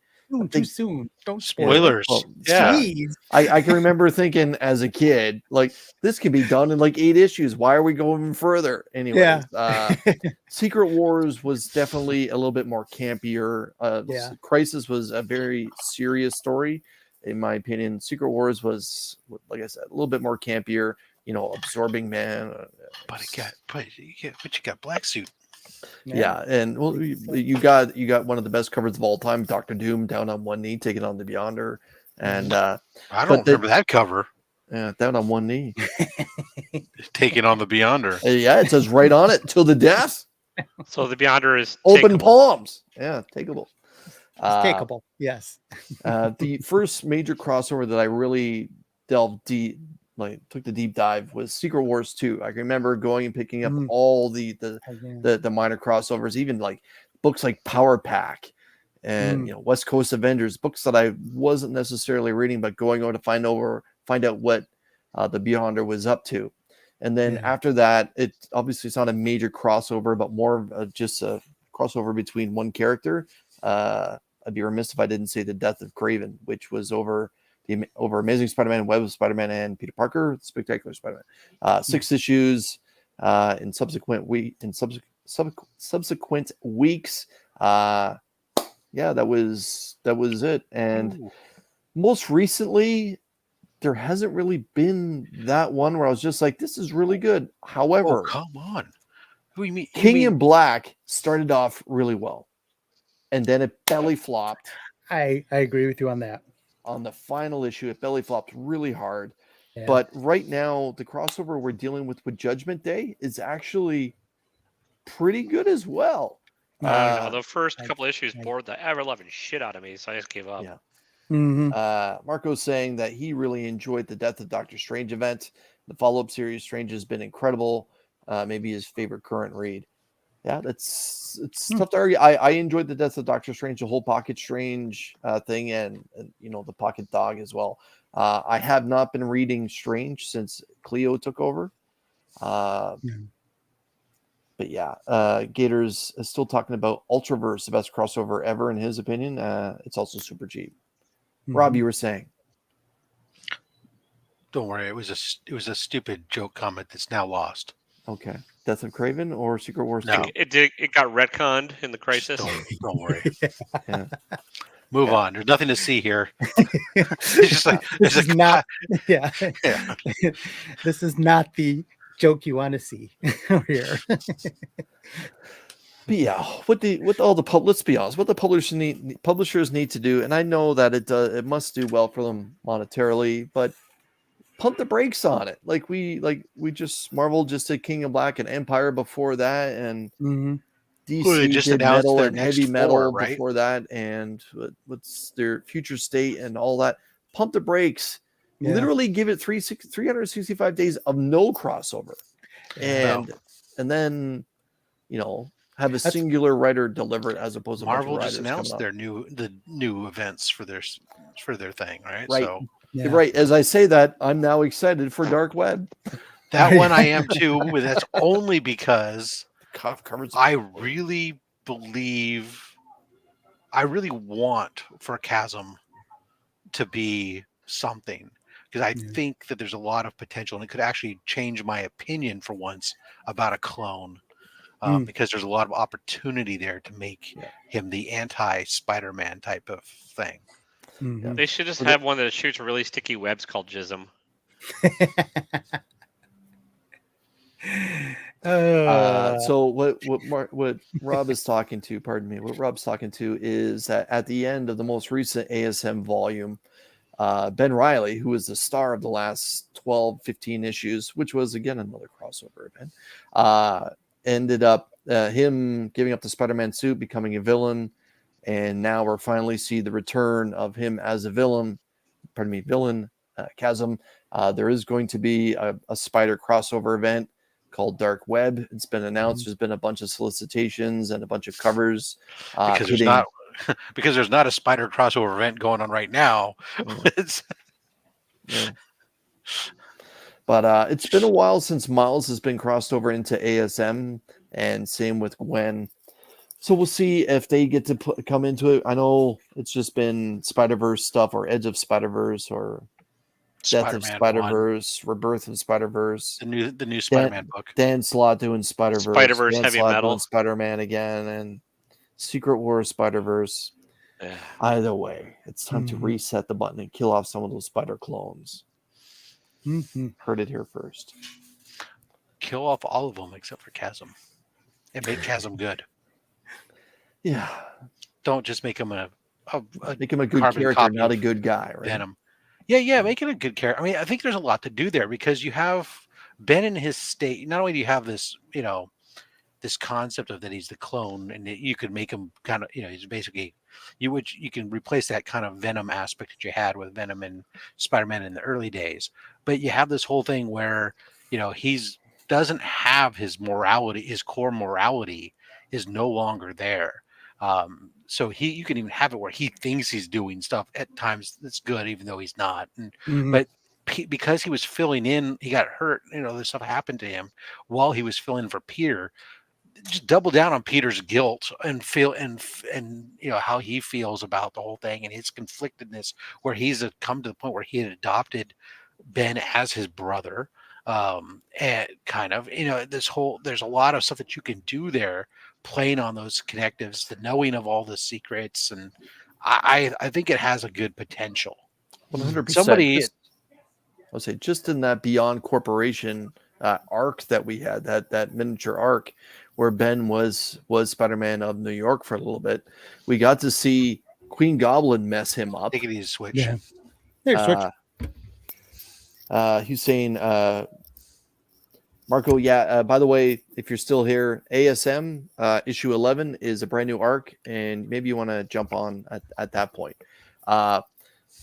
too soon. Don't spoilers. Please. I can remember thinking as a kid, like this could be done in like 8 issues. Why are we going further? Anyways, Secret Wars was definitely a little bit more campier. Crisis was a very serious story, in my opinion. Secret Wars was, like I said, a little bit more campier. Absorbing Man. But you got Black Suit. Yeah, and well, you got one of the best covers of all time, Dr. Doom down on one knee, taking on the Beyonder, and I don't remember that cover. Yeah, down on one knee, taking on the Beyonder. Yeah, it says right on it till the death. So the Beyonder is open palms. Yeah, takeable. Takeable. Yes. The first major crossover that I really delved deep. Took the deep dive was Secret Wars 2. I remember going and picking up all the minor crossovers, even like books like Power Pack and West Coast Avengers, books that I wasn't necessarily reading, but going on to find out what the Beyonder was up to. And then after that, it's not a major crossover, but more of just a crossover between one character. I'd be remiss if I didn't say the death of Kraven, which was over Amazing Spider-Man, Web of Spider-Man, and Peter Parker, Spectacular Spider-Man. 6 issues in subsequent weeks. That was it. And most recently, there hasn't really been that one where I was just like, this is really good. However, come on. Who you mean? King in Black started off really well, and then it belly flopped. I agree with you on that. On the final issue, it belly flopped really hard. Yeah. But right now, the crossover we're dealing with Judgment Day is actually pretty good as well. I don't know. The first couple issues bored the ever-loving shit out of me, so I just gave up. Yeah. Mm-hmm. Marco's saying that he really enjoyed the Death of Doctor Strange event. The follow-up series, Strange, has been incredible. Maybe his favorite current read. Yeah, it's tough to argue. I enjoyed the Death of Doctor Strange, the whole Pocket Strange thing, and the Pocket Dog as well. I have not been reading Strange since Cleo took over. But yeah, Gators is still talking about Ultraverse, the best crossover ever in his opinion. It's also super cheap. Rob, you were saying? Don't worry. It was a stupid joke comment that's now lost. Okay. Death of Craven or Secret Wars No. 2? It got retconned in the Just crisis. don't worry. Yeah. Move Yeah. on. There's nothing to see here. It's just like This there's is not. Yeah. Yeah. This is not the joke you want to see here. But yeah, let's be honest, what the publishers need to do, and I know that it must do well for them monetarily, but pump the brakes on it. Like we just Marvel just did King of Black and Empire before that, and Mhm. DC Well, they just did announced metal their and next heavy metal 4, right? before that, and what's their Future State and all that. Pump the brakes. Yeah. Literally give it 365 days of no crossover, and then have a singular writer deliver it as opposed to Marvel a bunch just of writers announced coming the new events for their thing, right? Right. So Yeah. Right. As I say that, I'm now excited for Dark Web. that one I am too. But that's only because Covers. I really want for Chasm to be something, because I Yeah. think that there's a lot of potential, and it could actually change my opinion for once about a clone. Because there's a lot of opportunity there to make him the anti-Spider-Man type of thing. Mhm. They should just have one that shoots really sticky webs called Jism. So what Rob is talking to, pardon me, what Rob's talking to is that at the end of the most recent ASM volume, Ben Reilly, who was the star of the last 12, 15 issues, which was again another crossover event, ended up him giving up the Spider-Man suit, becoming a villain, and now we're finally see the return of him as a villain. Chasm. There is going to be a Spider crossover event called Dark Web. It's been announced. There's been a bunch of solicitations and a bunch of covers. Because there's not a Spider crossover event going on right now. Yeah. But it's been a while since Miles has been crossed over into ASM, and same with Gwen. So we'll see if they get to come into it. I know it's just been Spider-Verse stuff, or Edge of Spider-Verse, or Death of Spider-Verse, Rebirth of Spider-Verse. The new Spider-Man book. Dan Slott doing Spider-Verse. Spider-Verse Dan Heavy Slott Metal. doing Spider-Man again, and Secret Wars Spider-Verse. Yeah. Either way, it's time to reset the button and kill off some of those Spider clones. Heard it here first. Kill off all of them except for Chasm, and make Chasm good. Yeah. Don't just make him make him a good character, not a good guy, right? Venom. Yeah, make it a good character. I mean, I think there's a lot to do there, because you have Ben in his state. Not only do you have this, this concept of that he's the clone, and you could make him kind of, he's basically you can replace that kind of Venom aspect that you had with Venom and Spider-Man in the early days. But you have this whole thing where he's doesn't have his morality, his core morality is no longer there. So you can even have it where he thinks he's doing stuff at times that's good, even though he's not. But because he was filling in, he got hurt. This stuff happened to him while he was filling in for Peter. Just double down on Peter's guilt and feel and how he feels about the whole thing and his conflictedness, where he's come to the point where he had adopted Ben as his brother. And kind of, there's a lot of stuff that you can do there, playing on those connectives, the knowing of all the secrets, and I think it has a good potential. 100%. I'll say just in that Beyond Corporation arc that we had, that miniature arc where Ben was Spider-Man of New York for a little bit, we got to see Queen Goblin mess him up. Take it easy, Switch. Yeah. There's Switch. He's saying, Marco, by the way, if you're still here, ASM issue 11 is a brand new arc, and maybe you want to jump on at that point.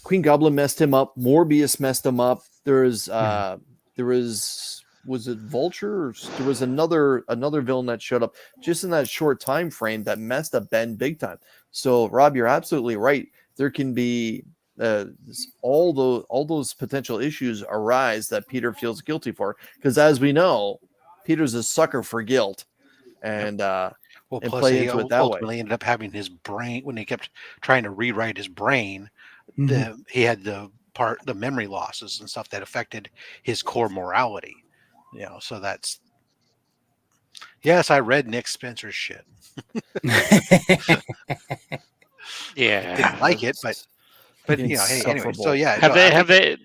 Queen Goblin messed him up. Morbius messed him up. Was it Vulture? Or there was another villain that showed up just in that short time frame that messed up Ben big time. So, Rob, you're absolutely right. There can be all those potential issues arise that Peter feels guilty for, because as we know, Peter's a sucker for guilt, and plus play he into it that ultimately way. ended up having his brain, when he kept trying to rewrite his brain. He had the the memory losses and stuff that affected his core morality. So that's, yes, I read Nick Spencer's shit. Yeah. Didn't like it, but hey, anyway. So Insufferable. yeah, Have they?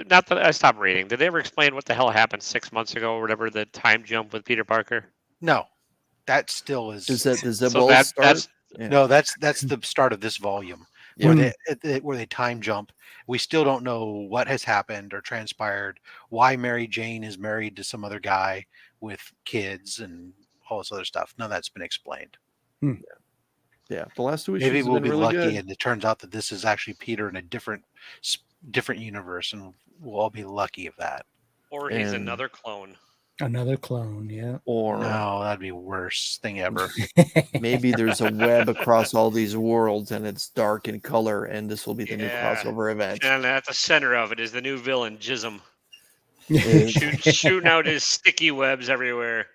Not that I stopped reading. Did they ever explain what the hell happened 6 months ago or whatever? The time jump with Peter Parker. no, that still is. Does the So Zebulon start? that's Yeah. No, that's the start of this volume where they time jump. We still don't know what has happened or transpired. Why Mary Jane is married to some other guy with kids and all this other stuff. None of that's been explained. Yeah, the last two issues Maybe have we'll been be really lucky, good. and it turns out that this is actually Peter in a different universe, and we'll all be lucky of that. or he's And- another clone. Another clone, yeah. Or No, that'd be the worst thing ever. maybe there's a web across all these worlds and it's dark in color, and this will be the new Yeah. crossover event. And at the center of it is the new villain, Jism, Is- shooting out his sticky webs everywhere.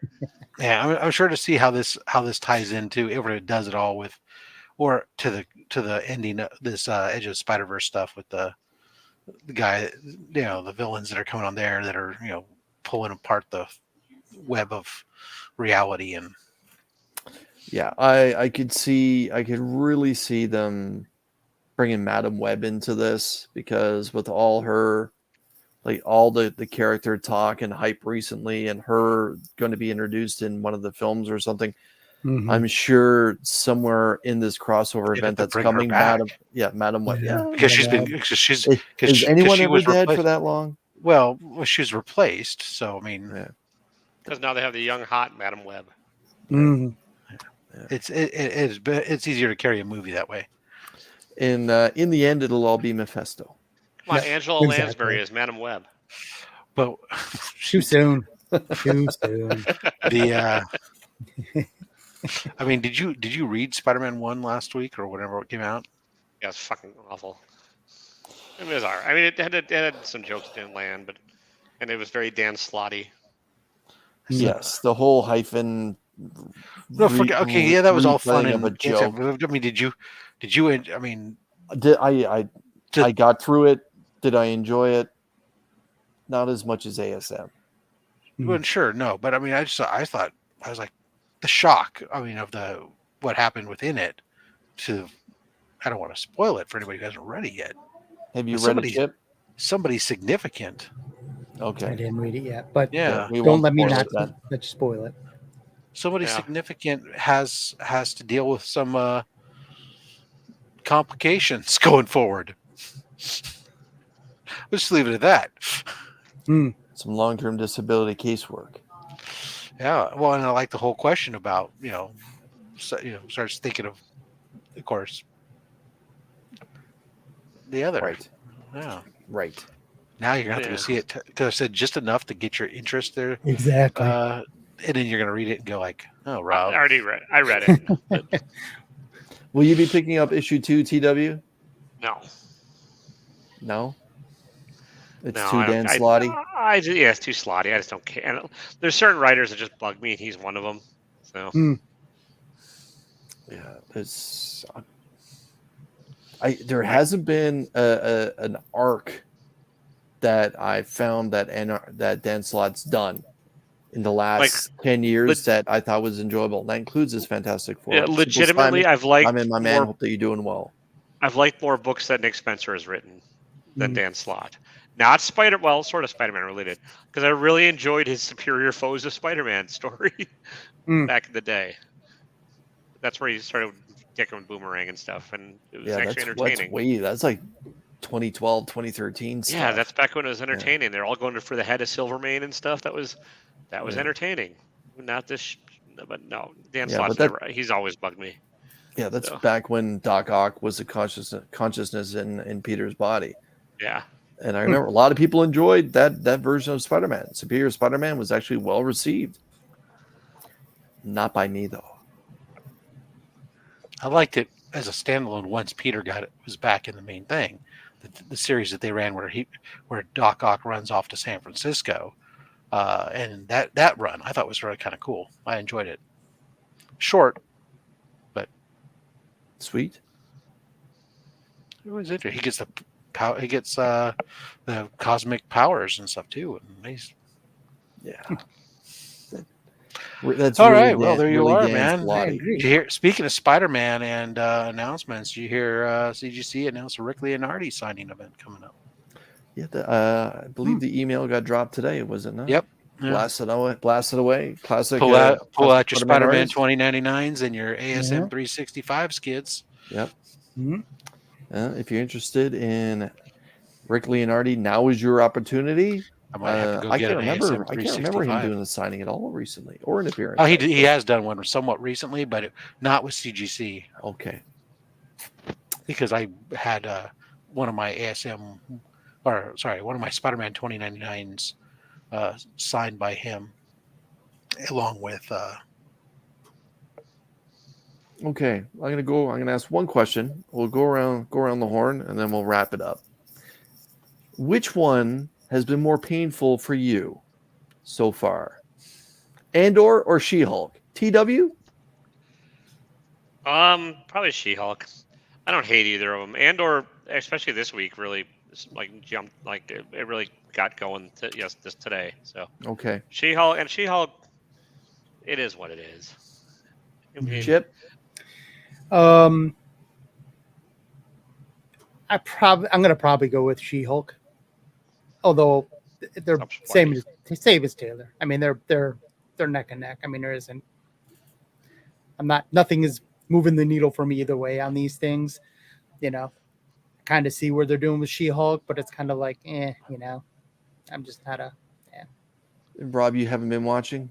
Yeah, I'm sure to see how this ties into if it does it all with, or to the ending of this Edge of Spider-Verse stuff with the guy, the villains that are coming on there that are pulling apart the web of reality. And yeah, I could really see them bringing Madam Web into this, because with all her, like, all the character talk and hype recently, and her going to be introduced in one of the films or something, Mhm. I'm sure somewhere in this crossover They'd have event to that's bring her coming, back. Madam Web. Yeah. Yeah. because she's Madam been Web. because Is anyone she ever was dead replaced. for that long? Well, she was replaced, so I mean, Yeah. Because now they have the young, hot Madam Web. Mhm. it's easier to carry a movie that way. In the end, it'll all be Mephisto. Come on, Yeah, Angela exactly. Lansbury is Madam Web. But Too soon. Too soon. the I mean, did you read Spider-Man 1 last week or whatever it came out? Yeah, it's fucking awful. I mean, it was all right. I mean, it had some jokes that didn't land, and it was very Dan Slotty. Yes, the whole hyphen. No, forget. Okay, yeah, that was all fun replaying and of a joke. I mean, did you? I mean, I got through it. Did I enjoy it? Not as much as ASM. well, sure, no, but I mean, I thought I was like the shock. I mean, of what happened within it. I don't want to spoil it for anybody who hasn't read it yet. Have you But read it, Chip? Somebody significant. I Okay. didn't read it yet, but Yeah, we don't won't let me spoil not it then. let you spoil it. somebody Yeah. significant has to deal with some complications going forward. Let's just leave it at that. Some long-term disability casework. Yeah, well, and I like the whole question about starts thinking of course, the other. Right. Yeah. Right. Now you're gonna have to go Yeah. see it because I said just enough to get your interest there, Exactly. and then you're gonna read it and go like, "Oh, I Rob." already read. I read it. But Will you be picking up issue 2, TW? no. No. It's No, too I don't- Dan Slotty. Yeah, it's too slotty. I just don't care. And there's certain writers that just bug me, and he's one of them. So Yeah, there hasn't been an arc that I found that Dan Slott's done in the last 10 years that I thought was enjoyable. And that includes his Fantastic Four. yeah, Simple legitimately, Simon, I've liked I'm in my man. more. Hope that you're doing well. I've liked more books that Nick Spencer has written than Dan Slott. Not sort of Spider-Man related, because I really enjoyed his Superior Foes of Spider-Man story back in the day. That's where he started dicking with Boomerang and stuff, and it was actually entertaining. That's like 2012, 2013 stuff. Yeah, that's back when it was entertaining. They're all going for the head of Silvermane and stuff. That was entertaining. Not this, but no, Dan Slott's he's always bugged me. Yeah, that's back when Doc Ock was a consciousness in Peter's body. Yeah. And I remember a lot of people enjoyed that version of Spider-Man. Superior Spider-Man was actually well received. Not by me, though. I liked it as a standalone once Peter was back in the main thing, the series that they ran where Doc Ock runs off to San Francisco, and that run I thought was really kind of cool. I enjoyed it. Short, but sweet. it was interesting. He gets to power. He gets the cosmic powers and stuff too. And he's... Yeah. That's All really right. Well, there you really are, Dan's man. I Lottie. agree. Did you hear, speaking of Spider-Man and announcements, did you hear CGC announced a Rick Leonardi signing event coming up? Yeah, I believe the email got dropped today, was it not? Yep. Yeah. Blasted away. Classic. Pull out classic your Spider-Man artist. 2099s and your ASM 365 skids. Yep. Mhm. If you're interested in Rick Leonardi, now is your opportunity. I might have to go I get can't an remember. ASM I can't remember him 365. doing a signing at all recently, or an appearance. Oh, he has done one somewhat recently, but not with CGC. Okay. Because I had one of my ASM, one of my Spider-Man 2099s signed by him, along with. Okay, I'm gonna ask one question. We'll go around the horn, and then we'll wrap it up. Which one has been more painful for you so far, Andor or She-Hulk? TW? Probably She-Hulk. I don't hate either of them. Andor, especially this week, really jumped. It really got going. This today. So Okay. She-Hulk, it is what it is. I mean, Chip? I'm gonna probably go with She-Hulk. Although they're same as Taylor. I mean, they're neck and neck. I mean, there isn't. Nothing is moving the needle for me either way on these things. You know, kind of see where they're doing with She-Hulk, but it's kind of like, I'm just not a. Rob, you haven't been watching?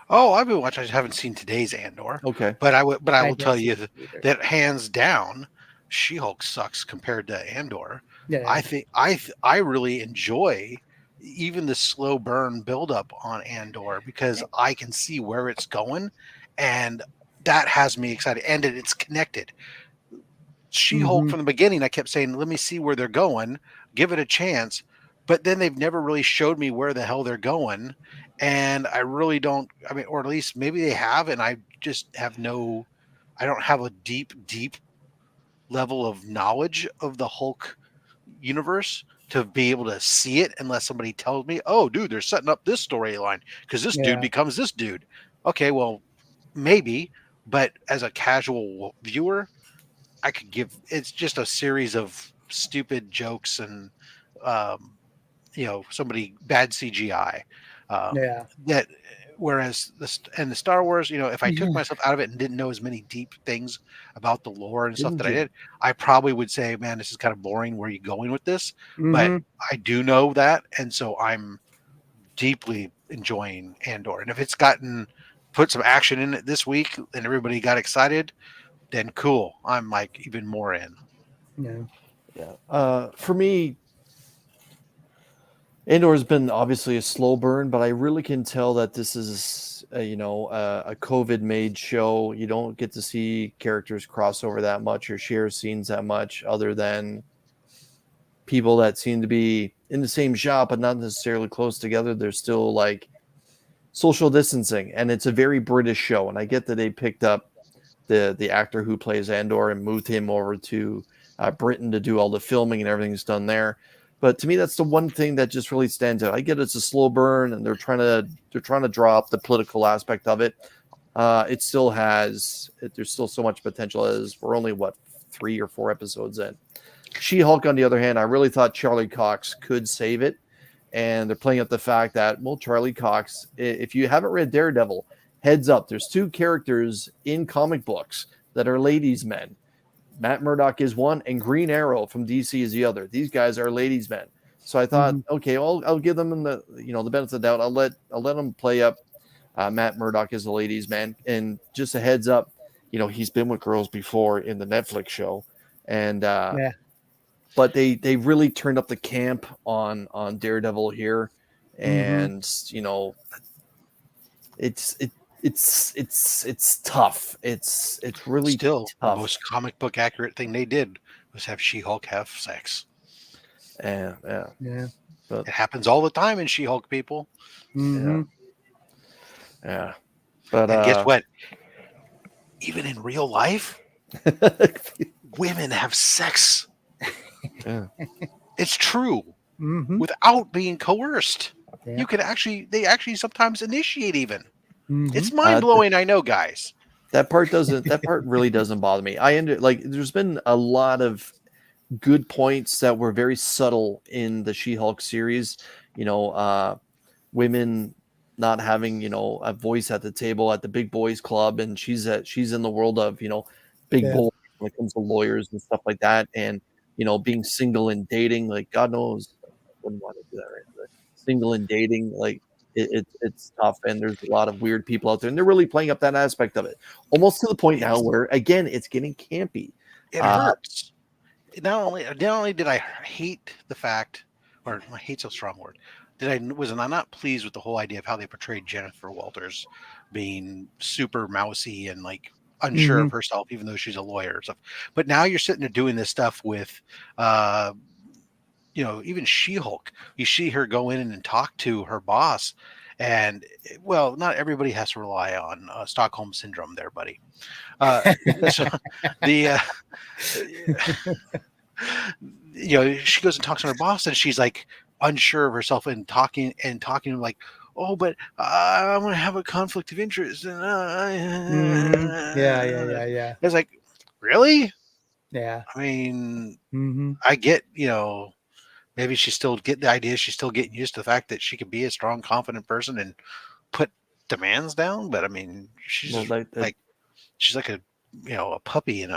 Oh, I've been watching. I just haven't seen today's Andor. Okay. But I will tell you either. that hands down, She-Hulk sucks compared to Andor. Yeah. I think I really enjoy even the slow burn buildup on Andor because I can see where it's going, and that has me excited. And it's connected. She-Hulk from the beginning, I kept saying, "Let me see where they're going, give it a chance." But then they've never really showed me where the hell they're going, and I really don't. I mean, or at least maybe they have, and I just have no. I don't have a deep level of knowledge of the Hulk universe to be able to see it unless somebody tells me, "Oh, dude, they're setting up this storyline because this dude becomes this dude." Okay, well, maybe, but as a casual viewer, I could give. It's just a series of stupid jokes and, somebody bad CGI. That whereas the Star Wars, if I took myself out of it and didn't know as many deep things about the lore and stuff that I did, I probably would say, man, this is kind of boring. Where are you going with this? But I do know that, and so I'm deeply enjoying Andor. And if it's put some action in it this week and everybody got excited, then cool. I'm like even more in. Yeah. For me, Andor has been obviously a slow burn, but I really can tell that this is a COVID-made show. You don't get to see characters cross over that much or share scenes that much, other than people that seem to be in the same shop but not necessarily close together. There's still like social distancing, and it's a very British show. And I get that they picked up the actor who plays Andor and moved him over to Britain to do all the filming, and everything's done there. But to me, that's the one thing that just really stands out. I get it's a slow burn, and they're trying to draw up the political aspect of it. It still has. There's still so much potential. As we're only 3 or 4 episodes in. She-Hulk, on the other hand, I really thought Charlie Cox could save it, and they're playing up the fact that Charlie Cox. If you haven't read Daredevil, heads up. There's 2 characters in comic books that are ladies' men. Matt Murdock is one, and Green Arrow from DC is the other. These guys are ladies' men. So I thought, okay, I'll give them the benefit of the doubt. I'll let them play up Matt Murdock as a ladies' man. And just a heads up, he's been with girls before in the Netflix show, and but they really turned up the camp on Daredevil here, and it's tough. It's really still tough. The most comic book accurate thing they did was have She-Hulk have sex. Yeah. But it happens all the time in She-Hulk, people. Yeah. But guess what? Even in real life, women have sex Yeah. It's true Mm-hmm. without being coerced. Yeah. You could they actually sometimes initiate even. Mhm. It's mind blowing, I know, guys. That part really doesn't bother me. There's been a lot of good points that were very subtle in the She-Hulk series. Women not having, a voice at the table at the big boys club, and she's in the world of, big Yeah. boys when it comes to lawyers and stuff like that, and being single and dating, like God knows I wouldn't want to do that right now. Single and dating, like it's tough, and there's a lot of weird people out there, and they're really playing up that aspect of it, almost to the point now where again it's getting campy. It hurts. Not only did I hate the fact, or I hate so strong word, was I not pleased with the whole idea of how they portrayed Jennifer Walters being super mousy and like unsure of herself, even though she's a lawyer and stuff. But now you're sitting there doing this stuff with, even She-Hulk. You see her go in and talk to her boss, and well, not everybody has to rely on Stockholm syndrome, there, buddy. So the. She goes and talks to her boss, and she's like unsure of herself and talking like, oh, but I'm going to have a conflict of interest. Yeah. It's like, really? Yeah. I mean, Mm-hmm. I get, maybe she's still getting the idea. She's still getting used to the fact that she could be a strong, confident person and put demands down. But I mean, she's she's like a puppy in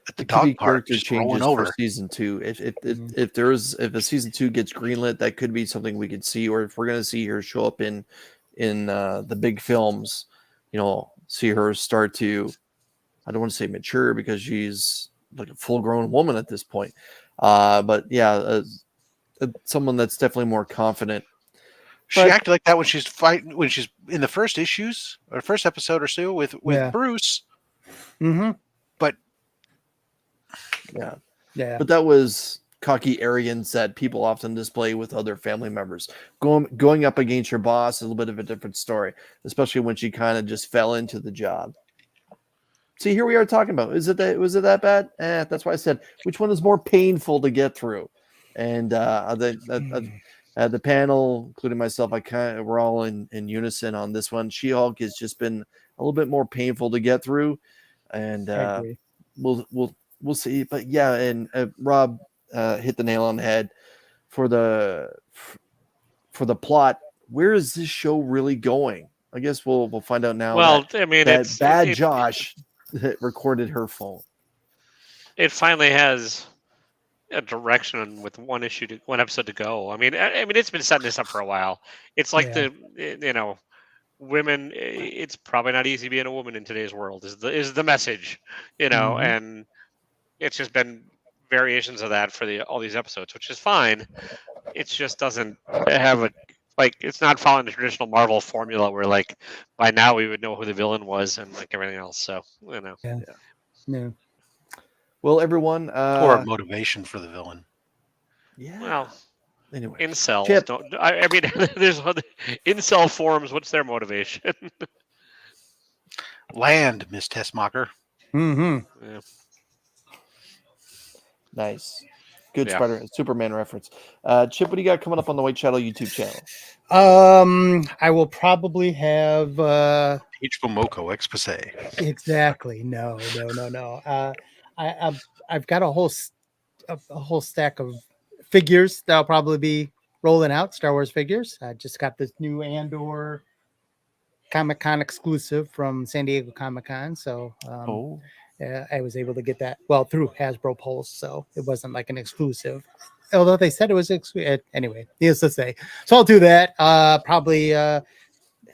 at the it could be dog park, character just rolling changes for over. season 2. If a season 2 gets greenlit, that could be something we could see. Or if we're going to see her show up in the big films, see her start to, I don't want to say mature because she's like a full grown woman at this point. But yeah, someone that's definitely more confident. She acted like that when she's fighting, when she's in the first issues or first episode or so with Bruce. Mm-hmm. But yeah. Yeah. But that was cocky arrogance that people often display with other family members. Going up against your boss is a little bit of a different story, especially when she kind of just fell into the job. See, here we are talking about, was it that bad? That's why I said, which one is more painful to get through? And the panel, including myself, we're all in unison on this one. She-Hulk has just been a little bit more painful to get through, and we'll see. But yeah, and Rob hit the nail on the head for the plot. Where is this show really going? I guess we'll find out now. Well, I mean, Josh recorded her phone. It finally has a direction with one episode to go. I mean, it's been setting this up for a while. It's like women. It's probably not easy being a woman in today's world. Is the message, and it's just been variations of that for all these episodes, which is fine. It just doesn't have it's not following the traditional Marvel formula where like by now we would know who the villain was and like everything else. So Yeah. Well, everyone, or a motivation for the villain. Yeah. Well, anyway, incels don't. I mean, there's incel forums. What's their motivation? Land, Miss Tessmacher. Mm-hmm. Yeah. Nice. Good Superman reference. Chip, what do you got coming up on the White Shadow YouTube channel? I will probably have H. Momoko expose. Exactly. No. I've got a whole stack of figures that'll probably be rolling out, Star Wars figures. I just got this new Andor Comic-Con exclusive from San Diego Comic-Con, so I was able to get that through Hasbro Pulse, so it wasn't like an exclusive, although they said it was exclusive. Anyway, needless to say, so I'll do that. Probably I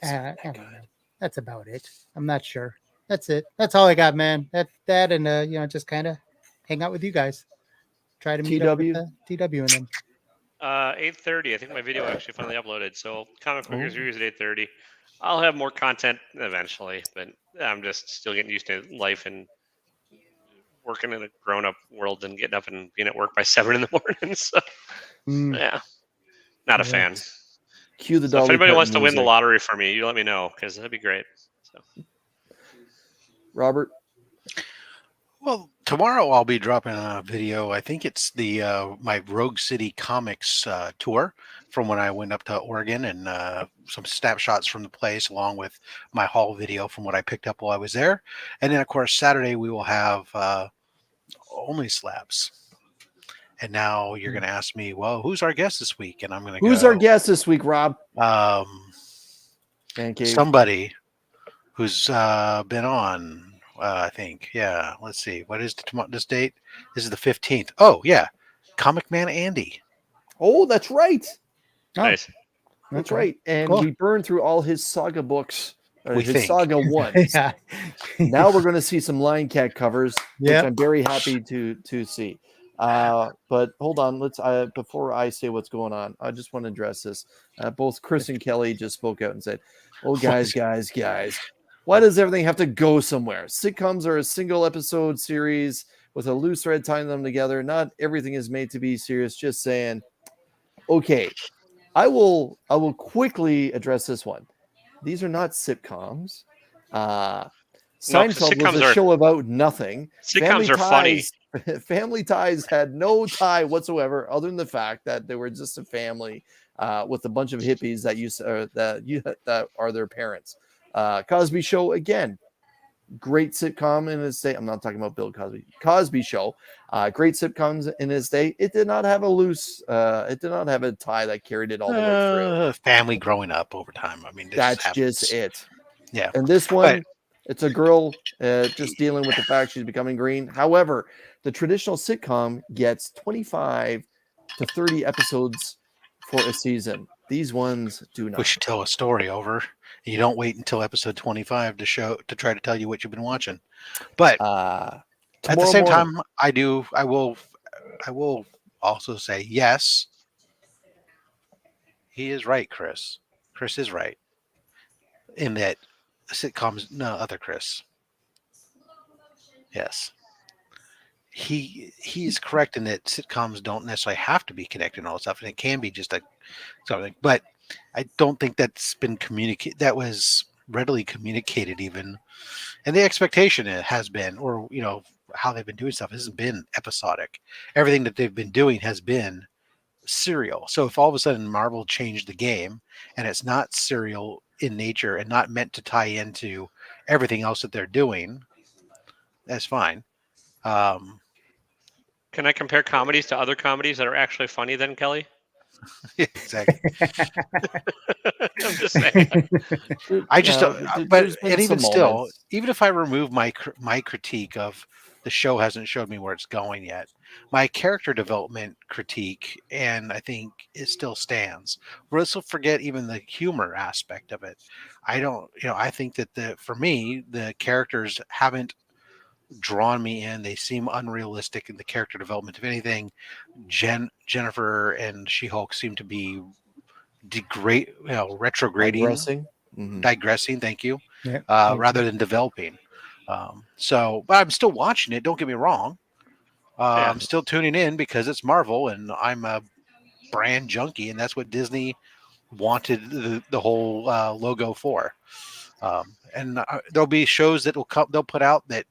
don't know. That's about it. I'm not sure. That's it. That's all I got, man. That and just kind of hang out with you guys. Try to meet up with TW and them. 8:30. I think my video actually finally uploaded. So comic book reviews at 8:30. I'll have more content eventually, but I'm just still getting used to life and working in a grown-up world and getting up and being at work by 7 in the morning. So yeah, not a fan. Cue the if anybody wants to win the lottery for me, you let me know because that'd be great. So, Robert. Well, tomorrow I'll be dropping a video. I think it's the my Rogue City Comics tour from when I went up to Oregon, and some snapshots from the place, along with my haul video from what I picked up while I was there. And then, of course, Saturday we will have only slabs. And now you're going to ask me, well, who's our guest this week? And I'm going to Who's our guest this week, Rob? Man Cave. Somebody who's been on. I think, yeah. Let's see. What is this date? This is the 15th. Oh, yeah. Comic Man Andy. Oh, that's right. Nice. That's right. And Cool. we burned through all his saga books. We His think. saga ones. Yeah. Now we're going to see some Lion Cat covers, which Yep. I'm very happy to see. But hold on, let's before I say what's going on, I just want to address this. Both Chris and Kelly just spoke out and said, "Oh, guys, why does everything have to go somewhere? Sitcoms are a single episode series with a loose thread tying them together. Not everything is made to be serious." Just saying. Okay, I will quickly address this one. These are not sitcoms. Seinfeld was a show about nothing. Sitcoms are funny. Family Ties had no tie whatsoever, other than the fact that they were just a family with a bunch of hippies that are their parents. Cosby Show, again, great sitcom in its day. I'm not talking about Bill Cosby. Cosby Show, great sitcoms in its day. It did not have it did not have a tie that carried it all the way through. Family growing up over time. I mean, That's just it. Yeah. And this one, it's a girl just dealing with the fact she's becoming green. However, the traditional sitcom gets 25 to 30 episodes for a season. These ones do not. We should tell a story over. You don't wait until episode 25 to try to tell you what you've been watching. But at the same time, I will also say, yes, he is right, Chris. Chris is right in that sitcoms, no other Chris. Yes. He's correct in that sitcoms don't necessarily have to be connected and all that stuff, and it can be just something. But I don't think that's been communicated. That was readily communicated, even, and the expectation has been, or how they've been doing stuff hasn't been episodic. Everything that they've been doing has been serial. So if all of a sudden Marvel changed the game and it's not serial in nature and not meant to tie into everything else that they're doing, that's fine. Can I compare comedies to other comedies that are actually funny then, Kelly? Exactly. I'm just saying. I just don't. But and even still, moments. even if I remove my critique of the show hasn't showed me where it's going yet, my character development critique, and I think it still stands. Let's not forget even the humor aspect of it. I don't. I think that for me, the characters haven't drawn me in. They seem unrealistic in the character development. If anything, Jennifer and She-Hulk seem to be retrograding, digressing. Thank you. Yeah, rather than developing. But I'm still watching it. Don't get me wrong. I'm still tuning in because it's Marvel and I'm a brand junkie, and that's what Disney wanted the whole logo for. And there'll be shows that they'll put out that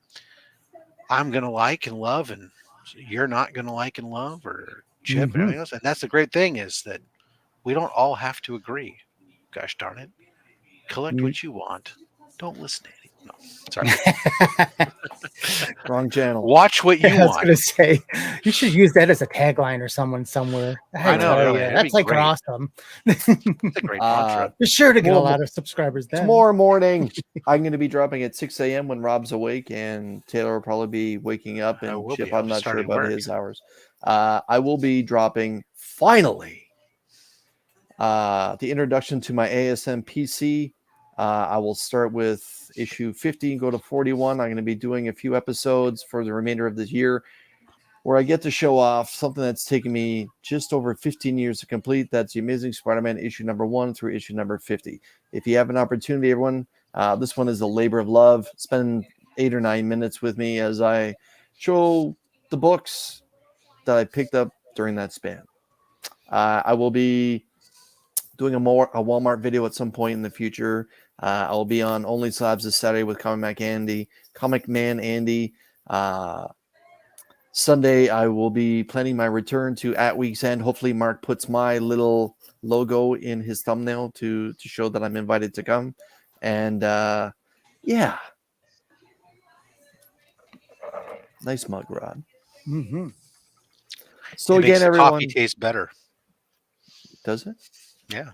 I'm gonna like and love, and you're not gonna like and love, or Chip and everything else. And that's the great thing, is that we don't all have to agree. Gosh darn it! Collect what you want. Don't listen to anything. No, sorry. Wrong channel. Watch what you I was want. gonna say you should use that as a tagline or somewhere. I know, tell really, you, that'd that's be like great. awesome. It's a great mantra. You're sure to get a lot of subscribers then. Tomorrow morning, I'm going to be dropping at 6 a.m. when Rob's awake, and Taylor will probably be waking up, and Chip, I'm not sure about his hours. I will be dropping, finally, the introduction to my ASM PC. I will start with issue 50 and go to 41. I'm going to be doing a few episodes for the remainder of this year where I get to show off something that's taken me just over 15 years to complete. That's the Amazing Spider-Man issue number 1 through issue number 50. If you have an opportunity, everyone, this one is a labor of love. Spend 8 or 9 minutes with me as I show the books that I picked up during that span. I will be doing a Walmart video at some point in the future. I'll be on Only Slabs this Saturday with Comic Man Andy. Sunday, I will be planning my return to At Week's End. Hopefully, Mark puts my little logo in his thumbnail to show that I'm invited to come. And yeah, nice mug, Rod. Mm-hmm. So It makes again, the everyone, coffee taste better. does it? Yeah.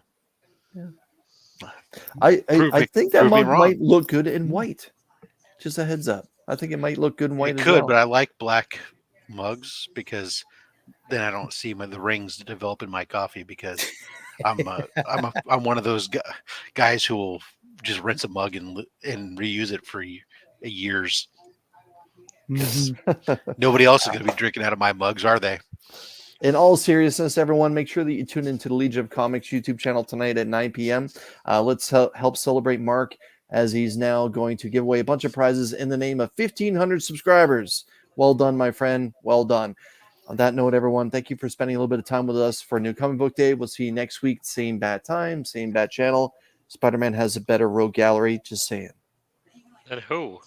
I Prove think that me mug wrong. might look good in white. Just a heads up. I think it might look good in white It as could, well. but I like black mugs because then I don't see the rings develop in my coffee because I'm one of those guys who will just rinse a mug and reuse it for years. Mm-hmm. Nobody else is going to be drinking out of my mugs, are they? In all seriousness, everyone, make sure that you tune into the Legion of Comics YouTube channel tonight at 9 p.m. Let's help celebrate Mark as he's now going to give away a bunch of prizes in the name of 1,500 subscribers. Well done, my friend. Well done. On that note, everyone, thank you for spending a little bit of time with us for New Comic Book Day. We'll see you next week. Same bad time, same bad channel. Spider-Man has a better rogue gallery. Just saying. And who?